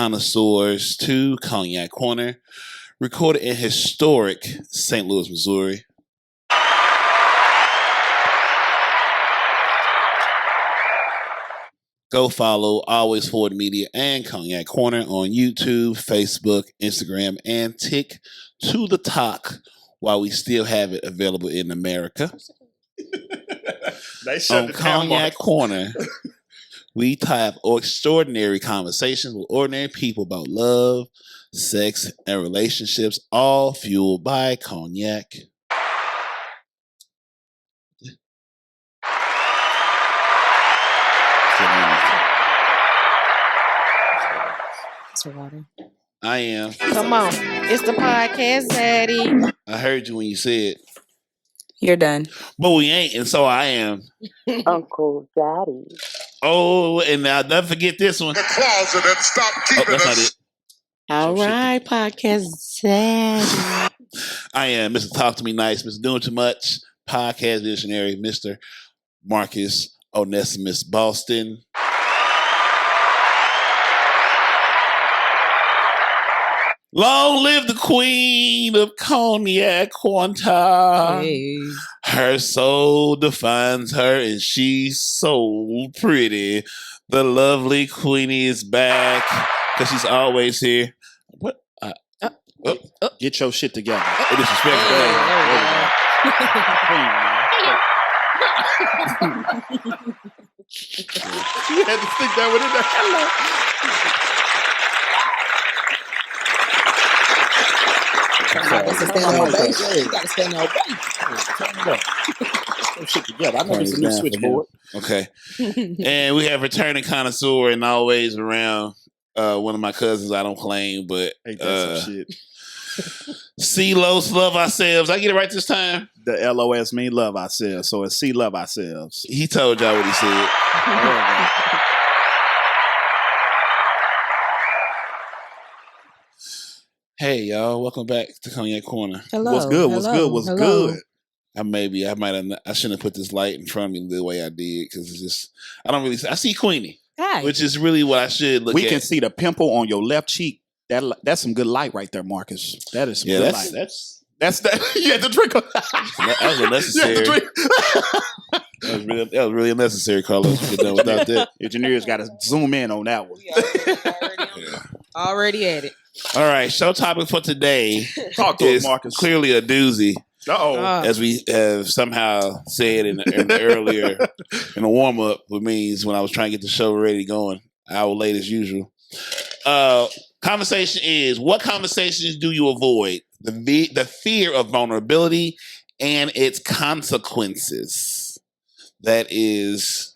connoisseurs to Cognac Corner, recorded in historic St. Louis, Missouri. Go follow Always Forward Media and Cognac Corner on YouTube, Facebook, Instagram, and Tick to the Talk while we still have it available in America. On Cognac Corner, we have extraordinary conversations with ordinary people about love, sex, and relationships, all fueled by cognac. Water. I am. Come on. It's the podcast, Daddy. I heard you when you said. You're done. But we ain't, and so I am. Uncle Daddy. Oh, and now don't forget this one. The closet and stop keeping that's us. not it. All right, podcast Daddy. I am Mr. Talk to Me Nice, Mr. Doing Too Much, podcast visionary, Mr. Marcus Onesimus Boston. Long live the queen of cognac Quanta. Hey. Her soul defines her, and she's so pretty. The lovely Queenie is back because she's always here. What? Get your shit together. It is respectful. You had to stick that one in there. Hello. You gotta stand on base. Shit together. I know there's a new switchboard. Okay. And we have returning connoisseur and always around one of my cousins I don't claim, but Ain't that some shit? C-Los C-Loveourselves. I get it right this time? The LOS mean love ourselves. So it's C-Love ourselves. He told y'all what he said. Hey y'all, welcome back to Cognac Corner. Hello. What's good? What's good? What's good? I shouldn't have put this light in front of me the way I did because it's just I see Queenie, Hi. which is really what I should look at. We can see the pimple on your left cheek. That's some good light right there, Marcus. That is some good light. That's that. You had to drink. That was unnecessary. That was really unnecessary, Carlos. We could have done without that. Engineers got to zoom in on that one. Already at it. All right, show topic for today Talk to us, Marcus. Clearly a doozy. Uh-oh. As we have somehow said in the earlier in the warm up, which means when I was trying to get the show ready going, an hour late as usual. Conversation is: what conversations do you avoid? The fear of vulnerability and its consequences. That is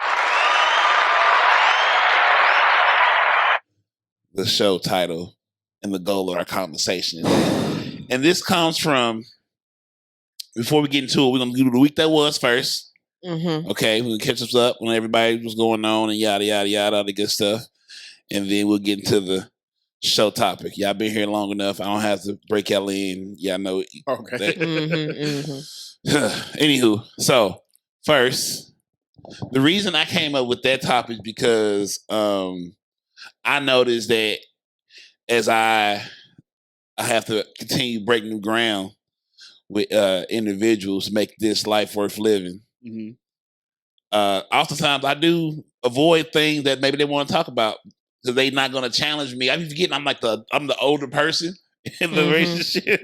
the show title and the goal of our conversation. And this comes from, before we get into it, we're going to do the week that was first. Mm-hmm. Okay, we're going to catch us up when everybody was going on and yada, yada, yada, all the good stuff. And then we'll get into the show topic. Y'all been here long enough. I don't have to break y'all in. Y'all know it. Okay. Anywho, so first, the reason I came up with that topic is because I noticed that as I have to continue breaking new ground with individuals to make this life worth living. Mm-hmm. Oftentimes I do avoid things that maybe they want to talk about because they're not going to challenge me. I be forgetting I'm the older person in the relationship,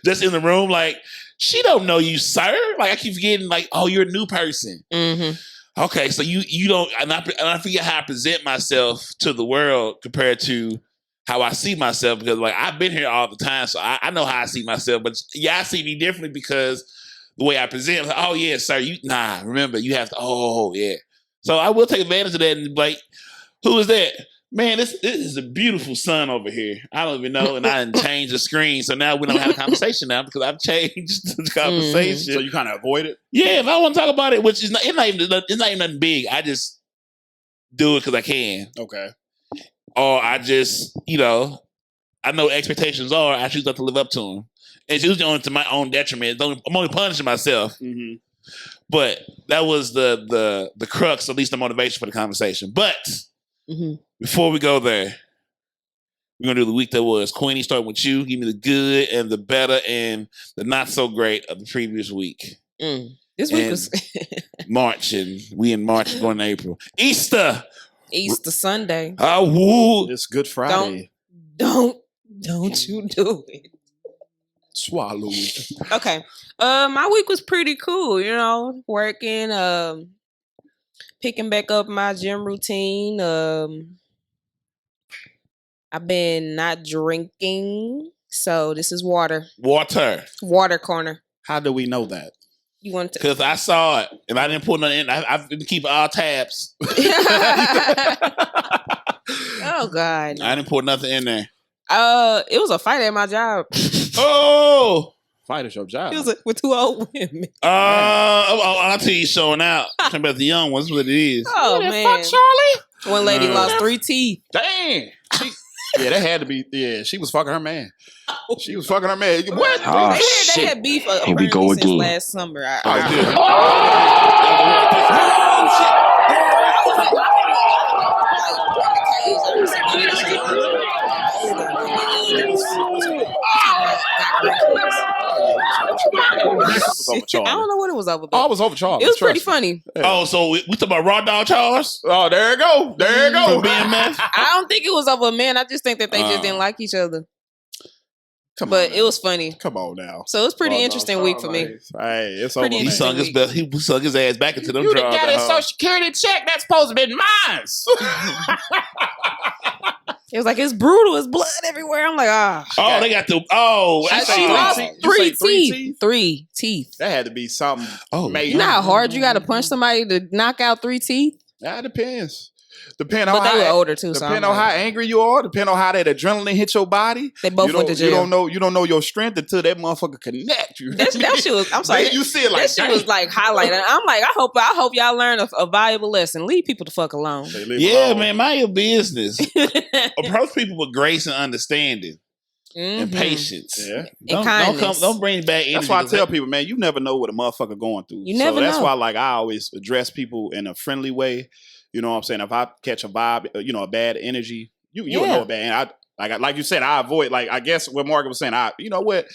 just in the room. Like, she don't know you, sir. Like, I keep forgetting, like, oh, you're a new person. Mm-hmm. Okay, so you don't, and I forget how I present myself to the world compared to how I see myself, because like I've been here all the time, so I know how I see myself. But yeah, I see me differently because the way I present. Like, oh yeah, sir, remember you have to. Oh yeah, so I will take advantage of that and be like, who is that? Man, this is a beautiful sun over here. I don't even know, and I didn't change the screen, so now we don't have a conversation now because I've changed the conversation. So you kind of avoid it. Yeah, if I want to talk about it, which is it's not even nothing big. I just do it because I can. Okay. Or I just, I know what expectations are. I choose not to live up to them. And it's usually only to my own detriment. I'm only punishing myself. Mm-hmm. But that was the crux, at least the motivation for the conversation. But before we go there, We're gonna do the week that was. Queenie, starting with you. Give me the good and the better and the not so great of the previous week. This week was March, and we in March going to April. Easter Sunday. It's Good Friday. Don't you do it. Swallowed. Okay. My week was pretty cool, working, picking back up my gym routine. I've been not drinking, so this is water. Water corner. How do we know that? You want to? Because I saw it, and I didn't put nothing in. I've been keeping all tabs. Oh, God. I didn't put nothing in there. It was a fight at my job. Oh! Fight at your job. It was with 2 old women. Auntie showing out. Talking about the young ones, what it is. Oh, man. Fuck Charlie? One lady lost 3 teeth. Damn. Yeah, that had to be. Yeah, she was fucking her man. She was fucking her man. What? They had beef Here we go since again. last summer. I don't know what it was over. Oh, it was over Charles. It was pretty funny. Yeah. Oh, so we talking about Raw Dog Charles? Oh, there you go. There you go. BMF. I don't think it was over a man. I just think that they just didn't like each other. But it was funny. Come on now. So it was pretty interesting week for me. Hey, it's over. He sung his best. He sung his ass back into them You drawers. got his Social Security check. That's supposed to be mine. It was like, it's brutal. It's blood everywhere. I'm like, Oh, they got the. Oh, she lost 3 teeth. 3 teeth. That had to be something. You know how hard you got to punch somebody to knock out 3 teeth? That depends. Depending on but they were older too. Depending on how angry you are, depending on how that adrenaline hit your body. They both went to jail. You don't know your strength until that motherfucker connect you. That shit was. I'm sorry. You see it like that shit was like highlighted. I'm like, I hope y'all learn a valuable lesson. Leave people the fuck alone. Yeah, man, mind your business. Approach people with grace and understanding. And patience. Yeah. Don't bring back energy. That's why I tell people, man, you never know what a motherfucker going through. You never know. That's why I always address people in a friendly way. You know what I'm saying? If I catch a vibe, a bad energy, you'll know bad. Like you said, I avoid, I guess what Marcus was saying, you know what?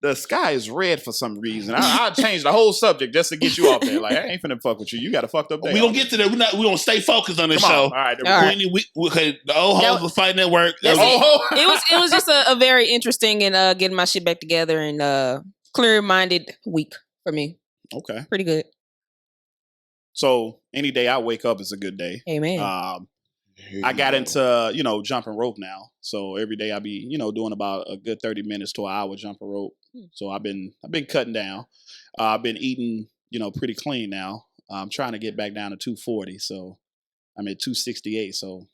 The sky is red for some reason. I changed the whole subject just to get you off there. Like, I ain't finna fuck with you. You got a fucked up day. We're going to get to that. We're going to stay focused on this show. All right. The old hoes was fighting at work. It was just a very interesting and getting my shit back together and clear-minded week for me. Okay. Pretty good. So any day I wake up is a good day. Amen. I got into, jumping rope now. So every day I be, doing about a good 30 minutes to an hour jumping rope. So I've been cutting down. I've been eating, pretty clean now. I'm trying to get back down to 240. So I'm at 268. So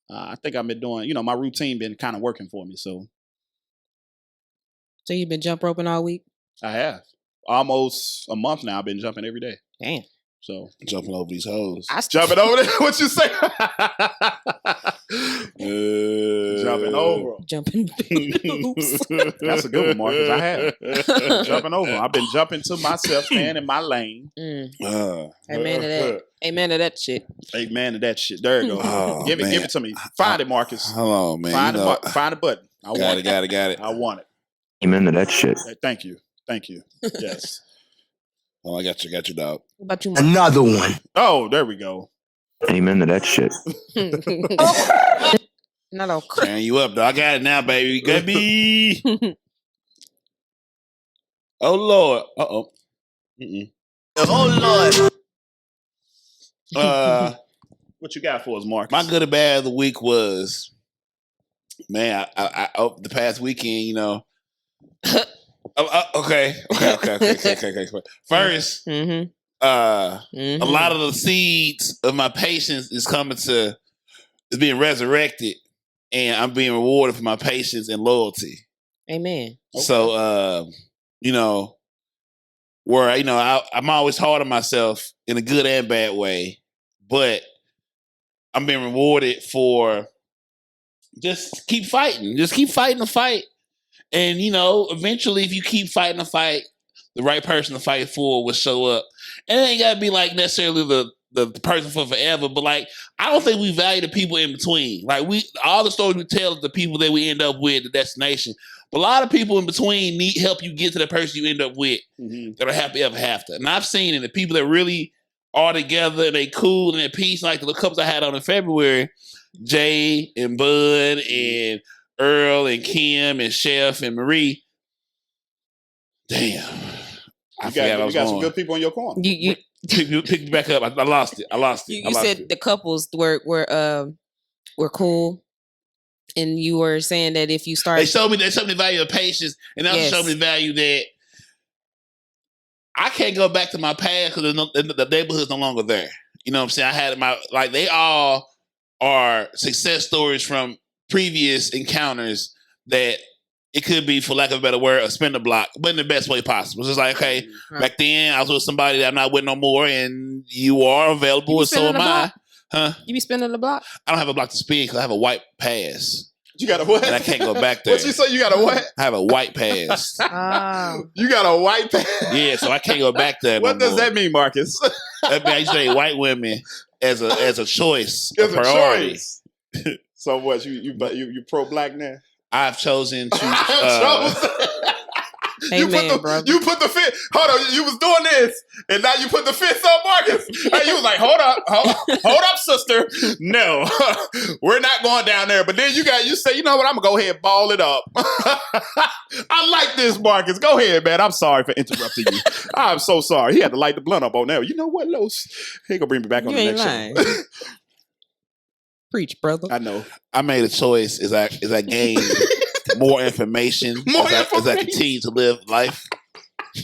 I think I've been doing, my routine been kind of working for me. So you've been jump roping all week? I have. Almost a month now I've been jumping every day. Damn. So jumping over these hoes. Jumping over there? What you say? Jumping over. Jumping. That's a good one, Marcus. I have. Jumping over. I've been jumping to myself, staying in my lane. Amen to that. Amen to that shit. Amen to that shit. There you go. Oh, give it to me. Find it, Marcus. Hold on, man. Find a button. I want it. Got it. I want it. Amen to that shit. Hey, thank you. Yes. Oh, I got you, dog. What about you? Another one. Oh, there we go. Amen to that shit. Not all Tearing you up, dog. I got it now, baby. Got me. Oh, Lord. Uh-oh. Oh, Lord. What you got for us, Marcus? My good or bad of the week was, man, I the past weekend, Okay. First, a lot of the seeds of my patience is being resurrected, and I'm being rewarded for my patience and loyalty. Amen. Okay. So, where I'm always hard on myself in a good and bad way, but I'm being rewarded for just keep fighting the fight. And, eventually if you keep fighting the fight, the right person to fight for will show up. And it ain't got to be like necessarily the person for forever, but like I don't think we value the people in between. Like all the stories we tell is the people that we end up with, the destination. But a lot of people in between need help you get to the person you end up with that are happy ever after. And I've seen it, the people that really are together and they cool and at peace, like the couples I had on in February, Jay and Bud and Earl and Kim and Chef and Marie. Damn. You got some good people in your corner. You pick me back up. I lost it. You said the couples were cool. And you were saying that if you start... They showed me the value of patience, and also showed me the value that I can't go back to my past because the neighborhood's no longer there. You know what I'm saying? I had they all are success stories from previous encounters that it could be, for lack of a better word, a spin the block, but in the best way possible. It's just like, okay, back then I was with somebody that I'm not with no more, and you are available, and so am I. Huh? You be spinning the block? I don't have a block to spin because I have a white pass. You got a what? And I can't go back there. What you say? You got a what? I have a white pass. You got a white pass? Yeah, so I can't go back there. What does that mean, Marcus? That means I used to date white women as a choice, as a priority. Choice. So what? You pro black now? I've chosen to. You put the fist. Hold on, you was doing this, and now you put the fist on Marcus. And you was like, hold up, sister. No, we're not going down there. But then you say, you know what? I'm gonna go ahead and ball it up. I like this, Marcus. Go ahead, man. I'm sorry for interrupting you. I'm so sorry. He had to light the blunt up on there. You know what, Los? He gonna bring me back on the next show. Preach, brother. I know. I made a choice as I gained more information as I continue to live life.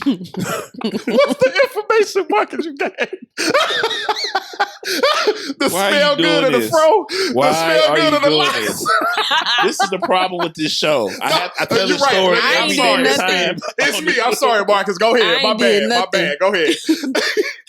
What's the information, Marcus, you got? The smell good of the fro. Why the smell are good you of the doing lights. this? This is the problem with this show. I tell this story every time. It's me. I'm sorry, Marcus. Go ahead. My bad. Go ahead.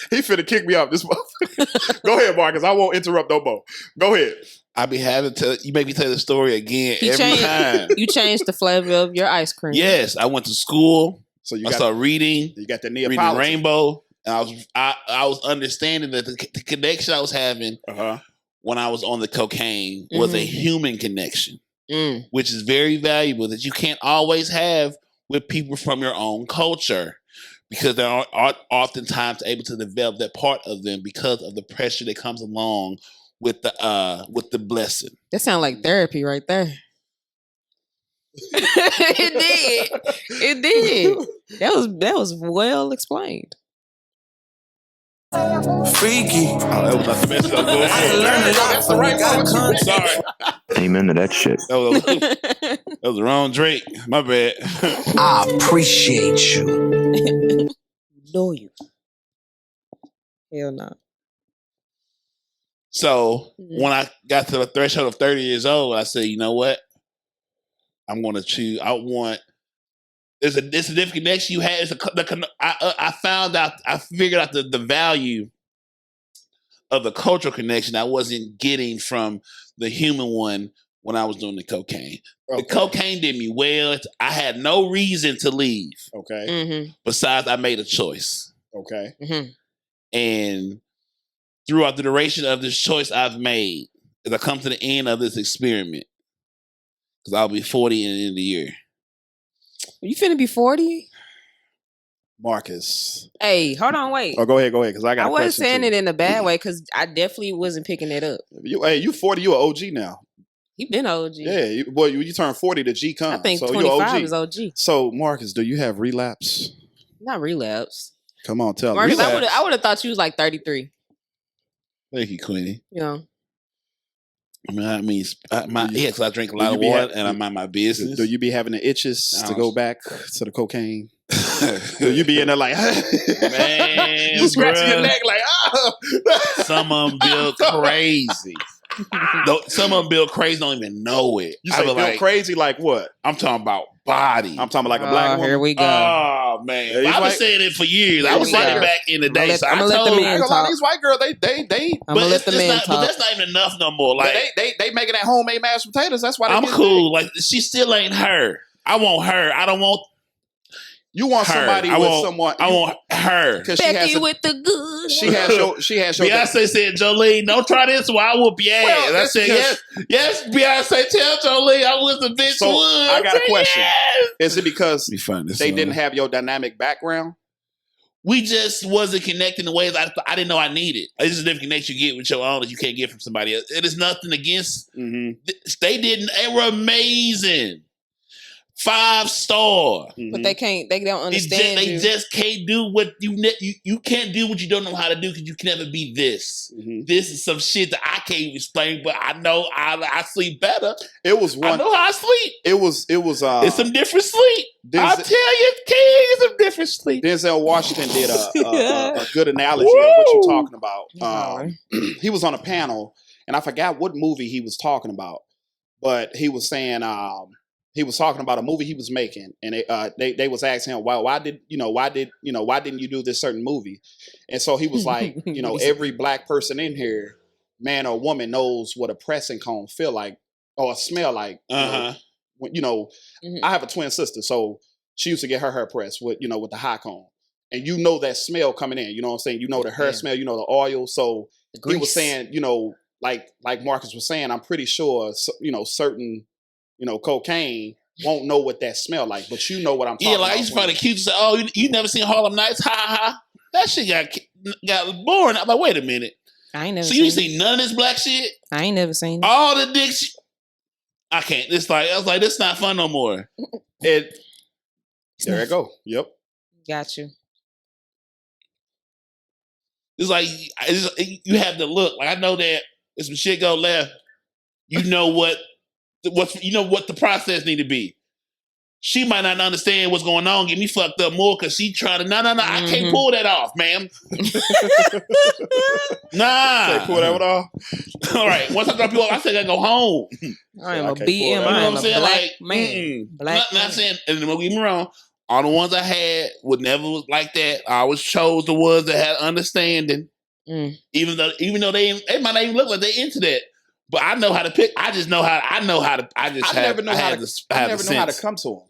He finna kick me up. This motherfucker. Go ahead, Marcus. I won't interrupt no more. Go ahead. I be having to. You make me tell the story again every time. You changed the flavor of your ice cream. Yes, I went to school. So I started reading. You got the reading Rainbow, and I was understanding that the connection I was having when I was on the cocaine was a human connection, which is very valuable that you can't always have with people from your own culture, because they aren't oftentimes able to develop that part of them because of the pressure that comes along with the blessing. That sounds like therapy right there. It did. That was well explained. Freaky. Oh, that was not the best. That's the right one. Sorry. Amen to that shit. That was the wrong Drake. My bad. I appreciate you. Loyal. Hell no. So when I got to the threshold of 30 years old, I said, you know what? I'm going to choose. There's a significant connection you had. I figured out the value of the cultural connection I wasn't getting from the human one when I was doing the cocaine. Okay. The cocaine did me well. I had no reason to leave. Okay. Mm-hmm. Besides, I made a choice. Okay. Mm-hmm. And throughout the duration of this choice I've made, as I come to the end of this experiment, because I'll be 40 in the end of the year. You finna be 40? Marcus. Hey, hold on, wait. Oh, go ahead, because I got. I wasn't saying it in a bad way, because I definitely wasn't picking it up. You 40, you an OG now. He been OG. Yeah, you turn 40 to G come. I think so 25 is OG. So, Marcus, do you have relapse? Not relapse. Come on, tell me. Marcus, I would have thought you was like 33. Thank you, Queenie. Yeah. Because I drink a lot of water and I mind my business. Do you be having the itches to go back to the cocaine? Do you be in there like, man, you scratching your neck like, Some of them build crazy. Some of them build crazy, don't even know it. You say build crazy like what? I'm talking about body. I'm talking about like a black woman. Here we go. Oh man, I've been saying it for years. I was saying it back in the day. I'm gonna let the man talk. A lot of these white girls, they. I'm gonna let the man talk. But that's not even enough no more. Like they making that homemade mashed potatoes. That's why I'm cool. Like she still ain't her. I want her. I don't want. You want somebody I with want, someone. I want her. Because Becky with the good. She has your. Beyonce said, Jolene, don't try this one. I whoop your ass. Well, And I said, yes, Beyonce, tell Jolene I was a bitch. So I got a question. Yes. Is it because they didn't have your dynamic background? We just wasn't connecting the ways I didn't know I needed. It's just a different connection you get with your own that you can't get from somebody else. It is nothing against. Mm-hmm. They were amazing. 5-star. But they don't understand They just can't do what you can't do what you don't know how to do because you can never be this. Mm-hmm. This is some shit that I can't even explain, but I know I sleep better. It was one. I know how I sleep. It was. It's some different sleep. I'll tell you, King, it's some different sleep. Denzel Washington did a good analogy of what you're talking about. He was on a panel, and I forgot what movie he was talking about, but he was saying. He was talking about a movie he was making, and they was asking him why didn't you do this certain movie? And so he was like, every black person in here, man or woman, knows what a pressing cone feel like or smell like. I have a twin sister, so she used to get her hair pressed with the hot cone, and that smell coming in. You know what I'm saying? The hair smell, the oil. So he was saying, like Marcus was saying, I'm pretty sure certain. Cocaine won't know what that smell like, but you know what I'm talking about. Yeah, like I used to find it cute to say, "Oh, you never seen Harlem Nights?" Ha ha. That shit got boring. I'm like, wait a minute. I ain't never. So you ain't seen none of this black shit? I ain't never seen it. All the dick shit. I can't. I was like, this is not fun no more. There you go. Yep. Got you. It's like you have to look. Like I know that if some shit go left, you know what the process need to be. She might not understand what's going on, get me fucked up more because she trying to, no, I can't pull that off, ma'am. Nah. Can't pull that one off? All right, once I drop you off, I said I gotta go home. I am a BM. You know I what am I'm a saying? black Like, man. Not saying, and don't get me wrong, all the ones I had would never was like that. I always chose the ones that had understanding. Even though they might not even look like they into that. But I know how to pick. I never know how to come to them.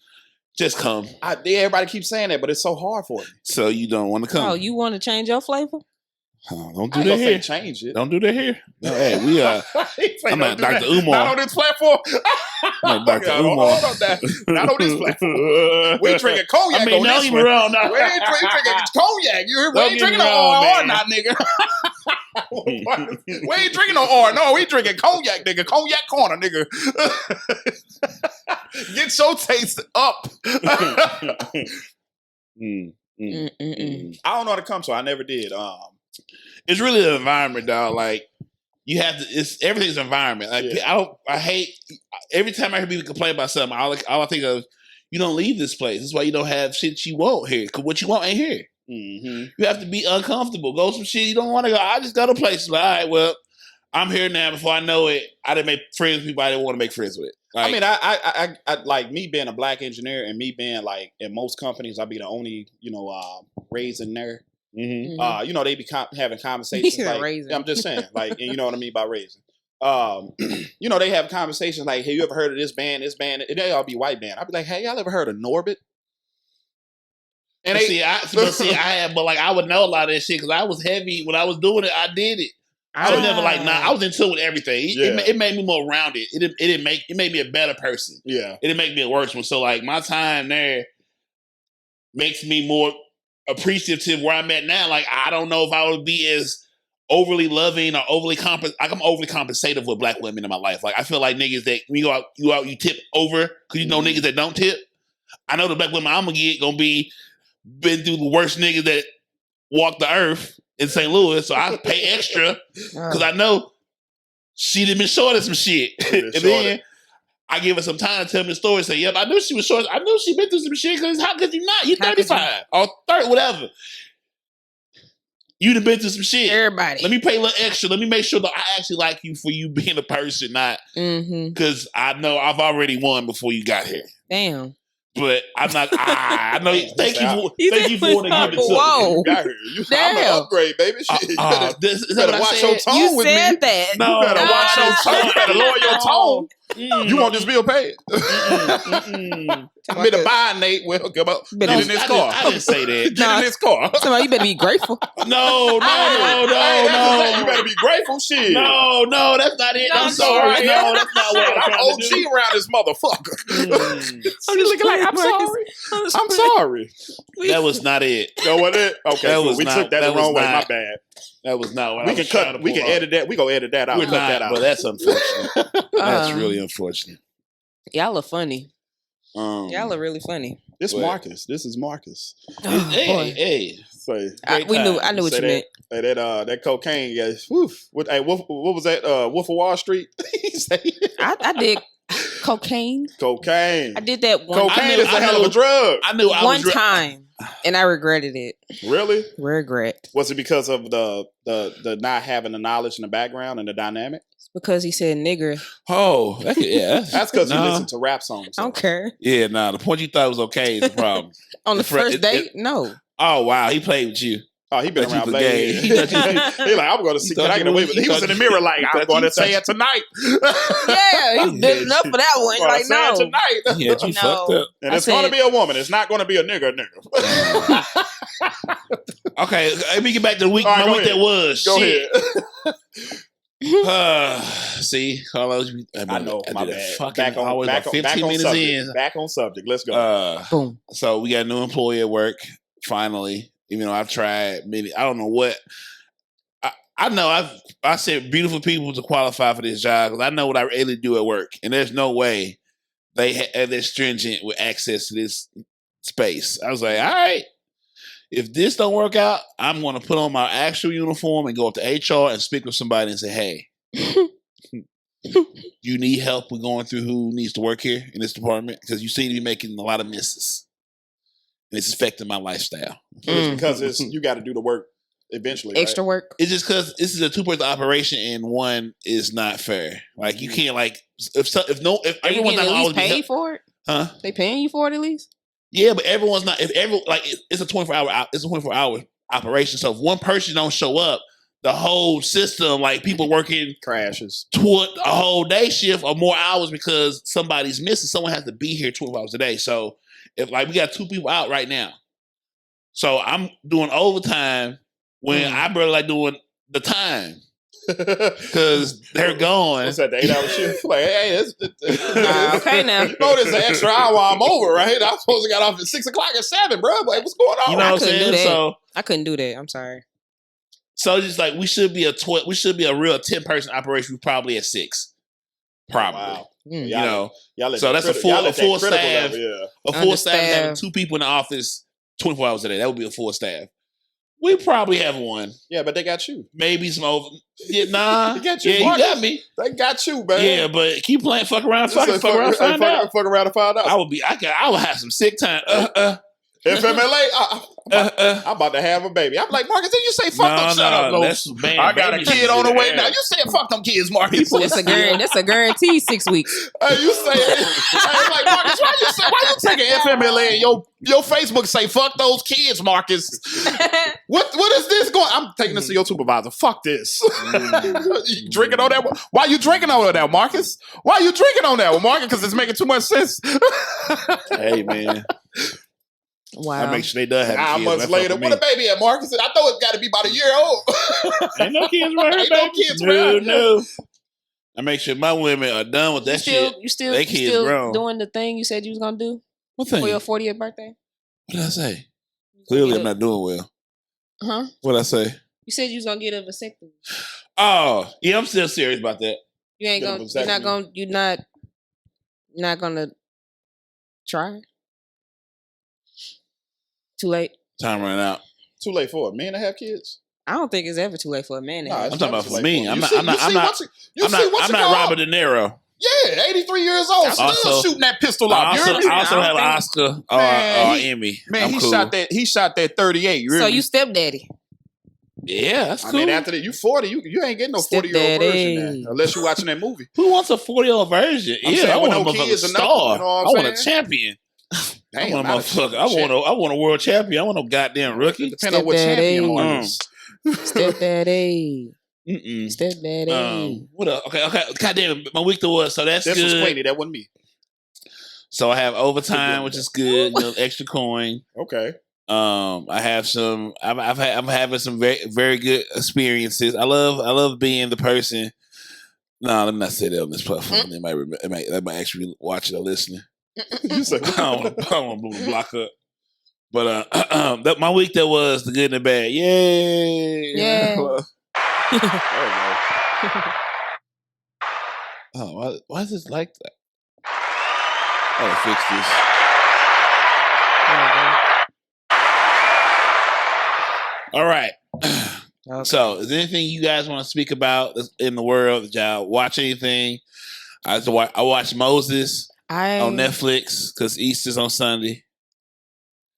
Just come. Everybody keeps saying that, but it's so hard for me. So you don't want to come. Oh, you want to change your flavor? Oh, don't do that here. Change it. Don't do that here. No, hey, we are. I'm not Dr. Umar. Not on this platform. I'm not Dr. Umar. Not on this platform. We drinking cognac on this one. Wrong, no. We ain't drinking cognac. You hear me? We ain't drinking no R, not nigga. We ain't drinking no R. No, we drinking cognac, nigga. Cognac corner, nigga. Get your taste up. I don't know how to come to. I never did. It's really the environment, dog. Like you have to. Everything's environment. Like I hate every time I hear people complain about something. All I think of, you don't leave this place. That's why you don't have shit you want here. Cause what you want ain't here. Mm-hmm. You have to be uncomfortable. Go some shit you don't want to go. I just go to places like, all right, well, I'm here now. Before I know it, I didn't make friends with people I didn't want to make friends with. Like, I mean, I like me being a black engineer and me being like in most companies, I'll be the only raisin there. Mm-hmm. They be having conversations like, I'm just saying, like, and you know what I mean by raising. They have conversations like, hey, you ever heard of this band? This band, and they all be white band. I'll be like, hey, y'all ever heard of Norbit? And I would know a lot of that shit because I was heavy when I was doing it. I did it. I was never like, I was into it with everything. It made me more rounded. It made me a better person. Yeah, it didn't make me a worse one. So like my time there makes me more appreciative where I'm at now. Like I don't know if I would be as overly loving or overly I'm overly compensative with black women in my life. Like I feel like niggas that when you go out, you tip over because you know niggas that don't tip. I know the black women I'm gonna get gonna be been through the worst niggas that walk the earth in St. Louis, so I pay extra because I know she done been short of some shit. And then I give her some time to tell me the story. Say, yep, I knew she was short. I knew she been through some shit because how could you not? You're 35 or 30, whatever. You done been through some shit. Everybody. Let me pay a little extra. Let me make sure that I actually like you for you being a person, not because I know I've already won before you got here. Damn. But I'm not. I know. Thank you for wanting to give it to me. Whoa! I'm an upgrade, baby. Shit. You better watch your tone you with said me. That. No, you better watch your tone. You better lower your tone. You want this bill paid? I'm in a bind, Nate. Well, come up. Get in this car. I didn't say that. Get in this car. Somebody, you better be grateful. No. You better be grateful, shit. No, that's not it. No, I'm sorry. No, that's not what I'm I'm trying to do. OG around this motherfucker. I'm just looking like I'm sorry. I'm sorry. That was not it. Go with it. Okay, That cool. was We not- took that that the wrong was way. My not- bad. That was not what I We was can trying cut. to We pull can off. edit that. We gonna edit that out. We're Cut not, that out. but that's unfortunate. That's really unfortunate. Y'all are funny. Um, Y'all are really funny. This What? Marcus. This is Marcus. hey. Say, I knew what you meant. that cocaine. Yeah. Woof. What was that? Wolf of Wall Street. He said I did cocaine. cocaine. I did that one Cocaine is a hell of a drug. I knew I one was time, and I regretted it. Really? Regret. Was it because of the not having the knowledge and the background and the dynamic? Because he said nigger. Oh, yeah. That's because you Nah. listen to rap songs. I don't care. Yeah, the point you thought was okay is the problem. On the The fr- first it- date? No. Oh, wow. He played with you. Oh, he been Thought you around was late. gay. He like, I'm going to see. Can I get away with it? He was in the mirror like, I'm going to say it tonight. Yeah, he's good enough for that one. Gonna Like, say it no. tonight. Yeah, you No. fucked up. And I it's going to said- be a woman. It's not going to be a nigga. Okay, let me get back to the week. All right, my go week ahead. that was. Go Shit. ahead. See, Carlos, I know, my did a bad. fucking Back on, always back, about on, 15 back on minutes subject. in. Back on subject. Let's go. Boom. So we got a new employee at work. Finally, even though I've tried many, I don't know what. I know I said beautiful people to qualify for this job because I know what I really do at work, and there's no way they're stringent with access to this space. I was like, all right, if this don't work out, I'm going to put on my actual uniform and go up to HR and speak with somebody and say, hey, you need help with going through who needs to work here in this department because you seem to be making a lot of misses, and it's affecting my lifestyle. It's because you got to do the work eventually. Extra right? Mm. work. It's just because this is a 2-person operation and one is not fair. Like you can't if Are you everyone's getting not at always least be paid for it? huh? They paying you for it at least? Yeah, but everyone's not. It's a 24-hour operation. So if one person don't show up, the whole system, like people working Crashes. toward a whole day shift or more hours because somebody's missing. Someone has to be here 12 hours a day. So if we got 2 people out right now, so I'm doing overtime when I barely like doing the time because they're gone. What's that, the 8-hour shift? Like, hey, Okay now. You know, there's an extra hour I'm over, right? I'm supposed to get off at 6 o'clock at 7, bro. Like, what's going on? You know what I'm couldn't do saying? that. I couldn't do that. I'm sorry. So just like we should be a real 10-person operation. We're probably at 6, probably. Wow. Mm. You know, Y'all let so that that's a y'all let that full critical staff. level, yeah. A full staff having Understaffed. 2 people in the office 24 hours a day. That would be a full staff. We probably have 1. Yeah, but they got you. Maybe some over. Yeah, nah. They got you, Yeah, you Marcus. got me. They got you, man. Yeah, but keep playing fuck around, Just say fuck around, find out. Fuck around and find out. I would have some sick time. FMLA, I'm about to have a baby. I'm like, Marcus, did you say fuck them? Shut up, that's bad. I got a Baby kid shit. on the way Yeah. now. You said fuck them kids, Marcus. That's a guarantee 6 weeks. Hey, you say I'm like, Marcus, why you taking FMLA and your Facebook say fuck those kids, Marcus? What is this going? I'm taking this to your supervisor. Fuck this. You drinking on that one? Why you drinking on that, Marcus? Why you drinking on that one, Marcus? Because it's making too much sense. Hey man, Wow. I make sure they does have 9 kids. months That's later, fuck what a baby at, Marcus? I know it's got to be about a year old. Ain't no kids around here, Ain't no baby. kids around. No. I make sure my women are done with that shit. You still They kids grown. doing the thing you said you was gonna do What thing? for your 40th birthday? What did I say? Clearly, I'm not doing well. Huh? What did I say? You said you was gonna get a vasectomy. Oh, yeah, I'm still serious about that. You ain't Get a gonna. You're not vasectomy. gonna. You're not gonna try. Too late. Time running out. Too late for it. Men to have kids? I don't think it's ever too late for a man. to Nah, have it's I'm talking never about too for late me. for it. I'm You not- see- I'm not- you I'm see not- what's- you see what's I'm it not called? Robert De Niro. Yeah, 83 years old, still Also- shooting that pistol I off. You also, heard me? I also I have don't an think- Oscar or Man, Emmy. Man, I'm he cool. shot that 38. You hear So me? you stepdaddy. Yeah, that's I cool. mean, after that, you 40, you ain't getting no 40-year-old Stepdaddy. version now, unless you watching that movie. Who wants a 40-year-old version? I'm Yeah, saying I with want a no motherfucking kids or nothing, star. you know what I'm I want a saying? champion. I want a not motherfucker. shit. I want a world champion. I want no goddamn rookie. Depending on what champion you Mm. want. Stepdaddy. Mm-mm. Stepdaddy. What up? Okay. God damn it. My week to was, so that's This was good. Queenie. That wasn't me. So I have overtime, which is good. Extra coin. Okay. I have some. I'm having some very very good experiences. I love being the person. No, let me not say that on this platform. They might actually watch it or listen. You said, I don't want to block up. But that my week that was the good and the bad. Yay! Yeah. there you go. Oh, why is this like that? I'll fix this. All right. Okay. So, is there anything you guys want to speak about in the world? Did y'all watch anything? I watched Moses on Netflix because Easter's on Sunday.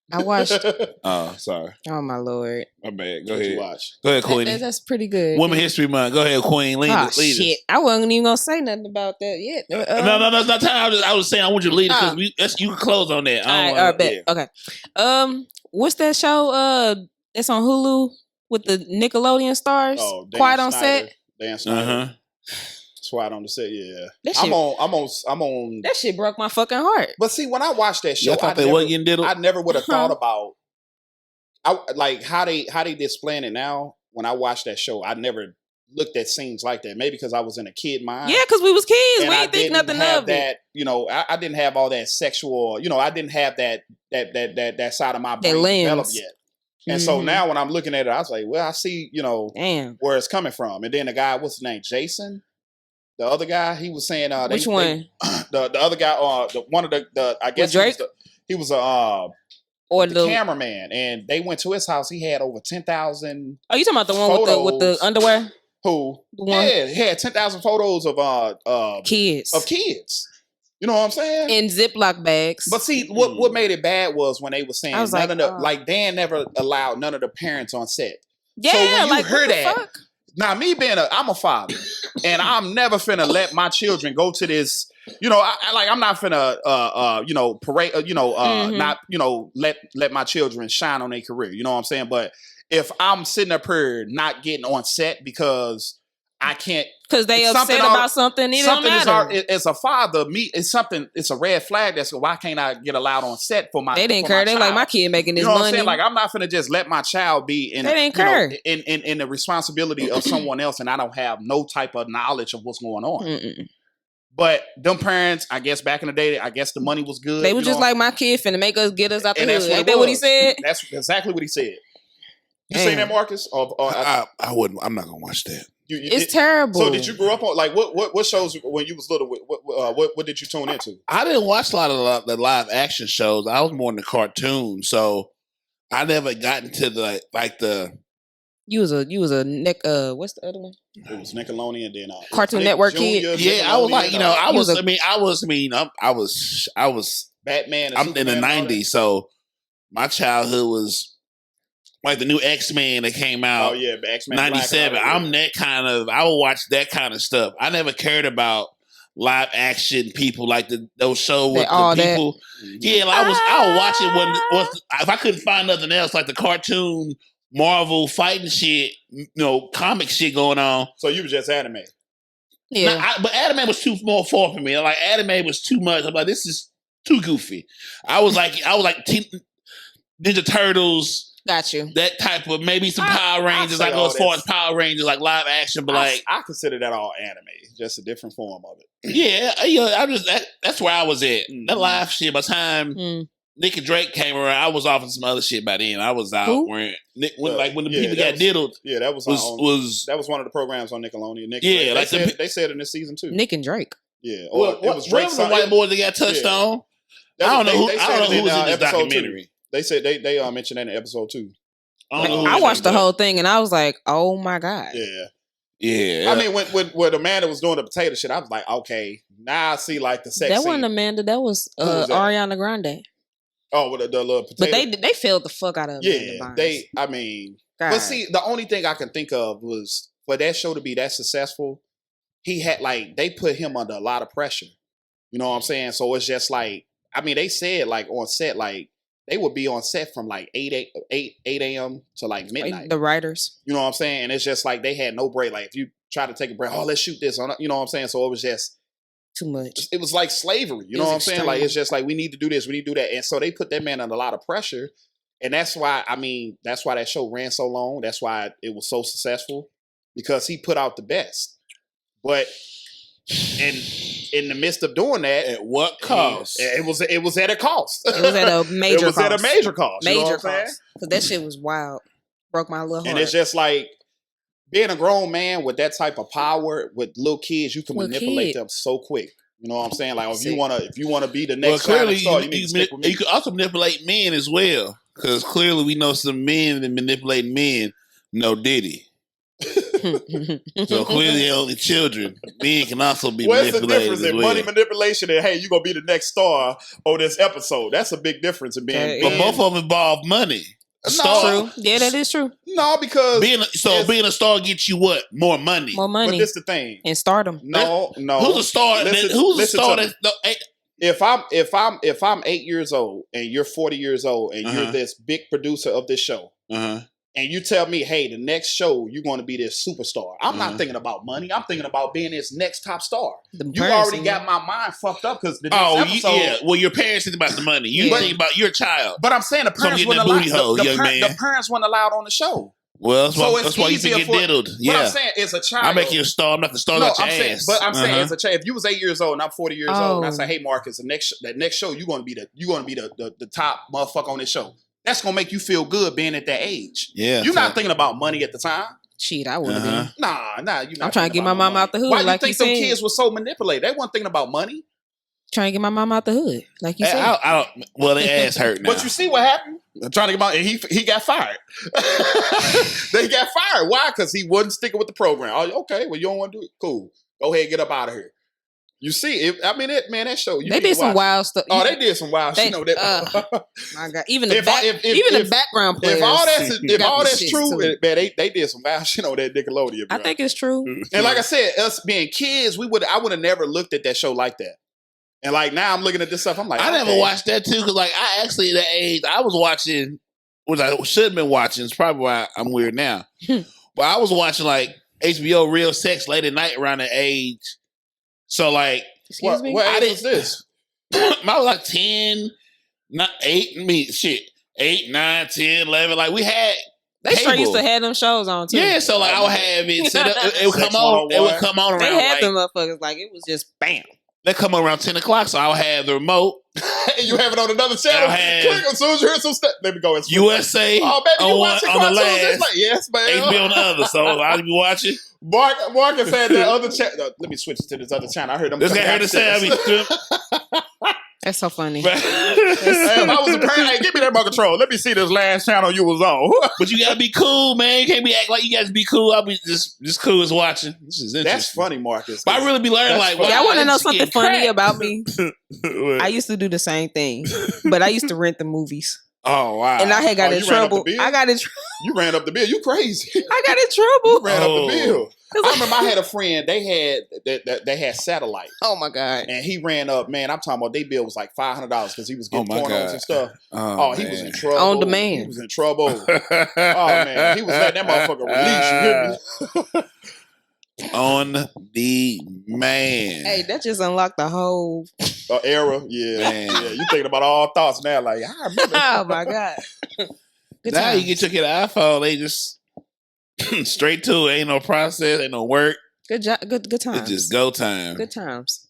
I watched. Oh, sorry. Oh my Lord. My bad. Go What you ahead. watch? Go ahead, Queenie. That's pretty good. Women History Month. Go ahead, Queen. Lead us. Shit. I wasn't even gonna say nothing about that yet. No, it's not time. I was saying I want you to lead it because you can close on that. All right, bet. Okay. What's that show? That's on Hulu with the Nickelodeon stars. Oh, Dan Quiet on Snyder. Set. Dan Snyder. Quiet on the set. Yeah. That shit, I'm on. That shit broke my fucking heart. But see, when I watched that show, I thought they wasn't getting diddled. I never would have thought about. Like how they displaying it now. When I watched that show, I never looked at scenes like that. Maybe because I was in a kid mind. Yeah, because we was kids. And We I ain't think didn't nothing have of that, it. You know, I didn't have all that sexual. You know, I didn't have that side of my brain developed yet. And so now when I'm looking at it, I was like, well, I see, Damn. where it's coming from. And then the guy, what's his name, Jason, the other guy, he was saying, Which one? The other guy, one of the I guess Drake? he was Or the cameraman, and they went to his house. He had over 10,000. Oh, you talking about the one with the underwear? Who? The one? Yeah, he had 10,000 photos of Kids. Of kids. You know what I'm saying? In Ziploc bags. But see, what made it bad was when they were saying I was like Dan never allowed none of the parents on set. Yeah, so when you like heard what the that, fuck? now me being I'm a father, and I'm never finna let my children go to this. I'm not finna parade. Not let my children shine on their career. You know what I'm saying? But if I'm sitting up here not getting on set because I can't, because they upset about something, it don't matter. As a father, it's a red flag. That's why can't I get allowed on set for my? They didn't care. They like my kid making this money. money. What I'm saying? Like I'm not finna just let my child be in. They didn't care. In the responsibility of someone else, and I don't have no type of knowledge of what's going on. Mm-mm. But them parents, I guess back in the day, I guess the money was good. They was just like, my kid finna make us get us out the hood. Ain't that was. What he said? That's exactly what he said. You Damn. seen that, Marcus? I wouldn't. I'm not gonna watch that. It's terrible. So did you grow up on what shows when you was little? What did you tune into? I didn't watch a lot of the live action shows. I was more in the cartoon, so I never got into the. You was a neck. What's the other one? It was Nickelodeon, then Cartoon Network kid. Yeah, I was like, I was Batman. I'm in the '90s, so my childhood was like the new X-Men that came out. Oh yeah, X-Men '97. I'm that kind of. I would watch that kind of stuff. I never cared about live action people like those shows with the people. That. Yeah, like I would watch it if I couldn't find nothing else, like the cartoon Marvel fighting shit, comic shit going on. So you were just anime. Yeah, but anime was too more far for me. Like anime was too much. I'm like, this is too goofy. I was like Ninja Turtles. Got you. That type of maybe some Power Rangers. I go as far as Power Rangers, like live action, but I consider that all anime, just a different form of it. Yeah, that's where I was at. That live shit. By the time Nick and Drake came around, I was off of some other shit by then. I was out when the people got diddled. Yeah, that was one of the programs on Nickelodeon. They said in this season too. Nick and Drake. Yeah, or it was Drake. The white boys that got touched on. I don't know who was in this documentary. They said they mentioned that in episode 2. I watched the whole thing and I was like, oh my God. Yeah. I mean, when Amanda was doing the potato shit, I was like, okay, now I see like the sex. That scene. wasn't Amanda. That was Ariana Grande. Oh, with the little potato. But they failed the fuck out of Amanda Bynes. But see, the only thing I can think of was for that show to be that successful, he had they put him under a lot of pressure. You know what I'm saying? So it's just like, I mean, they said on set, they would be on set from 8 a.m. to midnight. The writers. You know what I'm saying? And it's just they had no break. Like if you try to take a break, let's shoot this. You know what I'm saying? So it was just Too much. It was like slavery. You know what I'm saying? Like, it's just like, we need to do this, we need to do that. And so they put that man under a lot of pressure. And that's why that show ran so long. That's why it was so successful, because he put out the best. But in the midst of doing that, at what cost? It was at a cost. It was at a major cost. At a major cost. Major cost. Because that shit was wild. Broke my little heart. And it's just like, being a grown man with that type of power with little kids, you can manipulate them so quick. You know what I'm saying? Like, if you wanna be the next clearly star, you need to stick with me. You can also manipulate men as well, because clearly we know some men that manipulate men know Diddy. So clearly only children. Men can also be manipulated. What's the difference in money manipulation and, hey, you gonna be the next star on this episode? That's a big difference in being. But both of them involve money. True. Yeah, that is true. No, because being a star gets you what? More money. More money. But this the thing. And stardom. No. Who's a star? Who's a star? If I'm 8 years old and you're 40 years old and you're this big producer of this show, and you tell me, hey, the next show you're going to be this superstar, I'm not thinking about money. I'm thinking about being this next top star. You already got my mind fucked up because the next episode. Yeah. Well, your parents think about the money. You think about your child. But I'm saying the parents weren't allowed. The parents weren't allowed on the show. Well, that's why you can get diddled. Yeah. But I'm saying, as a child, I'm making you a star. I'm not the star out your ass. But I'm saying, as a child, if you was 8 years old and I'm 40 years old, and I say, hey, Marcus, that next show, you're gonna be the top motherfucker on this show. That's gonna make you feel good being at that age. Yeah. You're not thinking about money at the time. Shit, I would have been. Nah, you're not. I'm trying to get my mom out the hood. Why like you think some kids were so manipulated? They weren't thinking about money. Trying to get my mom out the hood, like you said. Well, their ass hurt now. But you see what happened? I'm trying to get my, and he got fired. They got fired. Why? Because he wasn't sticking with the program. Oh, okay, well, you don't want to do it? Cool. Go ahead, get up out of here. You see, that show. They did some wild stuff. Oh, they did some wild shit. You know that. My God, even the background players. If all that's true, man, they did some wild shit on that Nickelodeon. Bro. I think it's true. And like I said, us being kids, I would have never looked at that show like that. And like now, I'm looking at this stuff. I'm like, I never watched that too, because like I actually at that age I was watching, which I should have been watching. It's probably why I'm weird now. But I was watching like HBO Real Sex late at night around that age. So like, excuse me, what age was this? I was like 10, not 8. 8, 9, 10, 11. Like we had. They sure used to have them shows on too. Yeah, so like I would have it set up. It would come on. It would come on around. They had them motherfuckers like it was just bam. They come on around 10 o'clock, so I'll have the remote. And you have it on another channel. Click as soon as you hear some stuff. Let me go. USA. Oh, baby, you watching on the last. Like, yes, man. HBO on the other, so I'll be watching. Marcus had that other channel. Let me switch to this other channel. I heard them. This guy heard the sound. That's so funny. Hey, if I was a parent, hey, give me that remote control. Let me see this last channel you was on. But you gotta be cool, man. You can't be acting like you guys be cool. I'll be just cool as watching. This is interesting. That's funny, Marcus. But I really be learning like, y'all want to know something funny about me? I used to do the same thing, but I used to rent the movies. Oh wow! And I had got in trouble. I got in trouble. You ran up the bill. You crazy? I got in trouble. You ran up the bill. I remember I had a friend. They had satellite. Oh my God! And he ran up. Man, I'm talking about their bill was like $500 because he was getting pornos and stuff. He was in trouble. On demand. He was in trouble. Oh man, he was letting that motherfucker release. You hear me? On the man. Hey, that just unlocked the whole era. Yeah, man. Yeah. You thinking about all thoughts now? Like I remember. Oh my God! Good now times. You get your kid an iPhone. They just straight to it. Ain't no process. Ain't no work. Good job. Good times. It's just go time. Good times.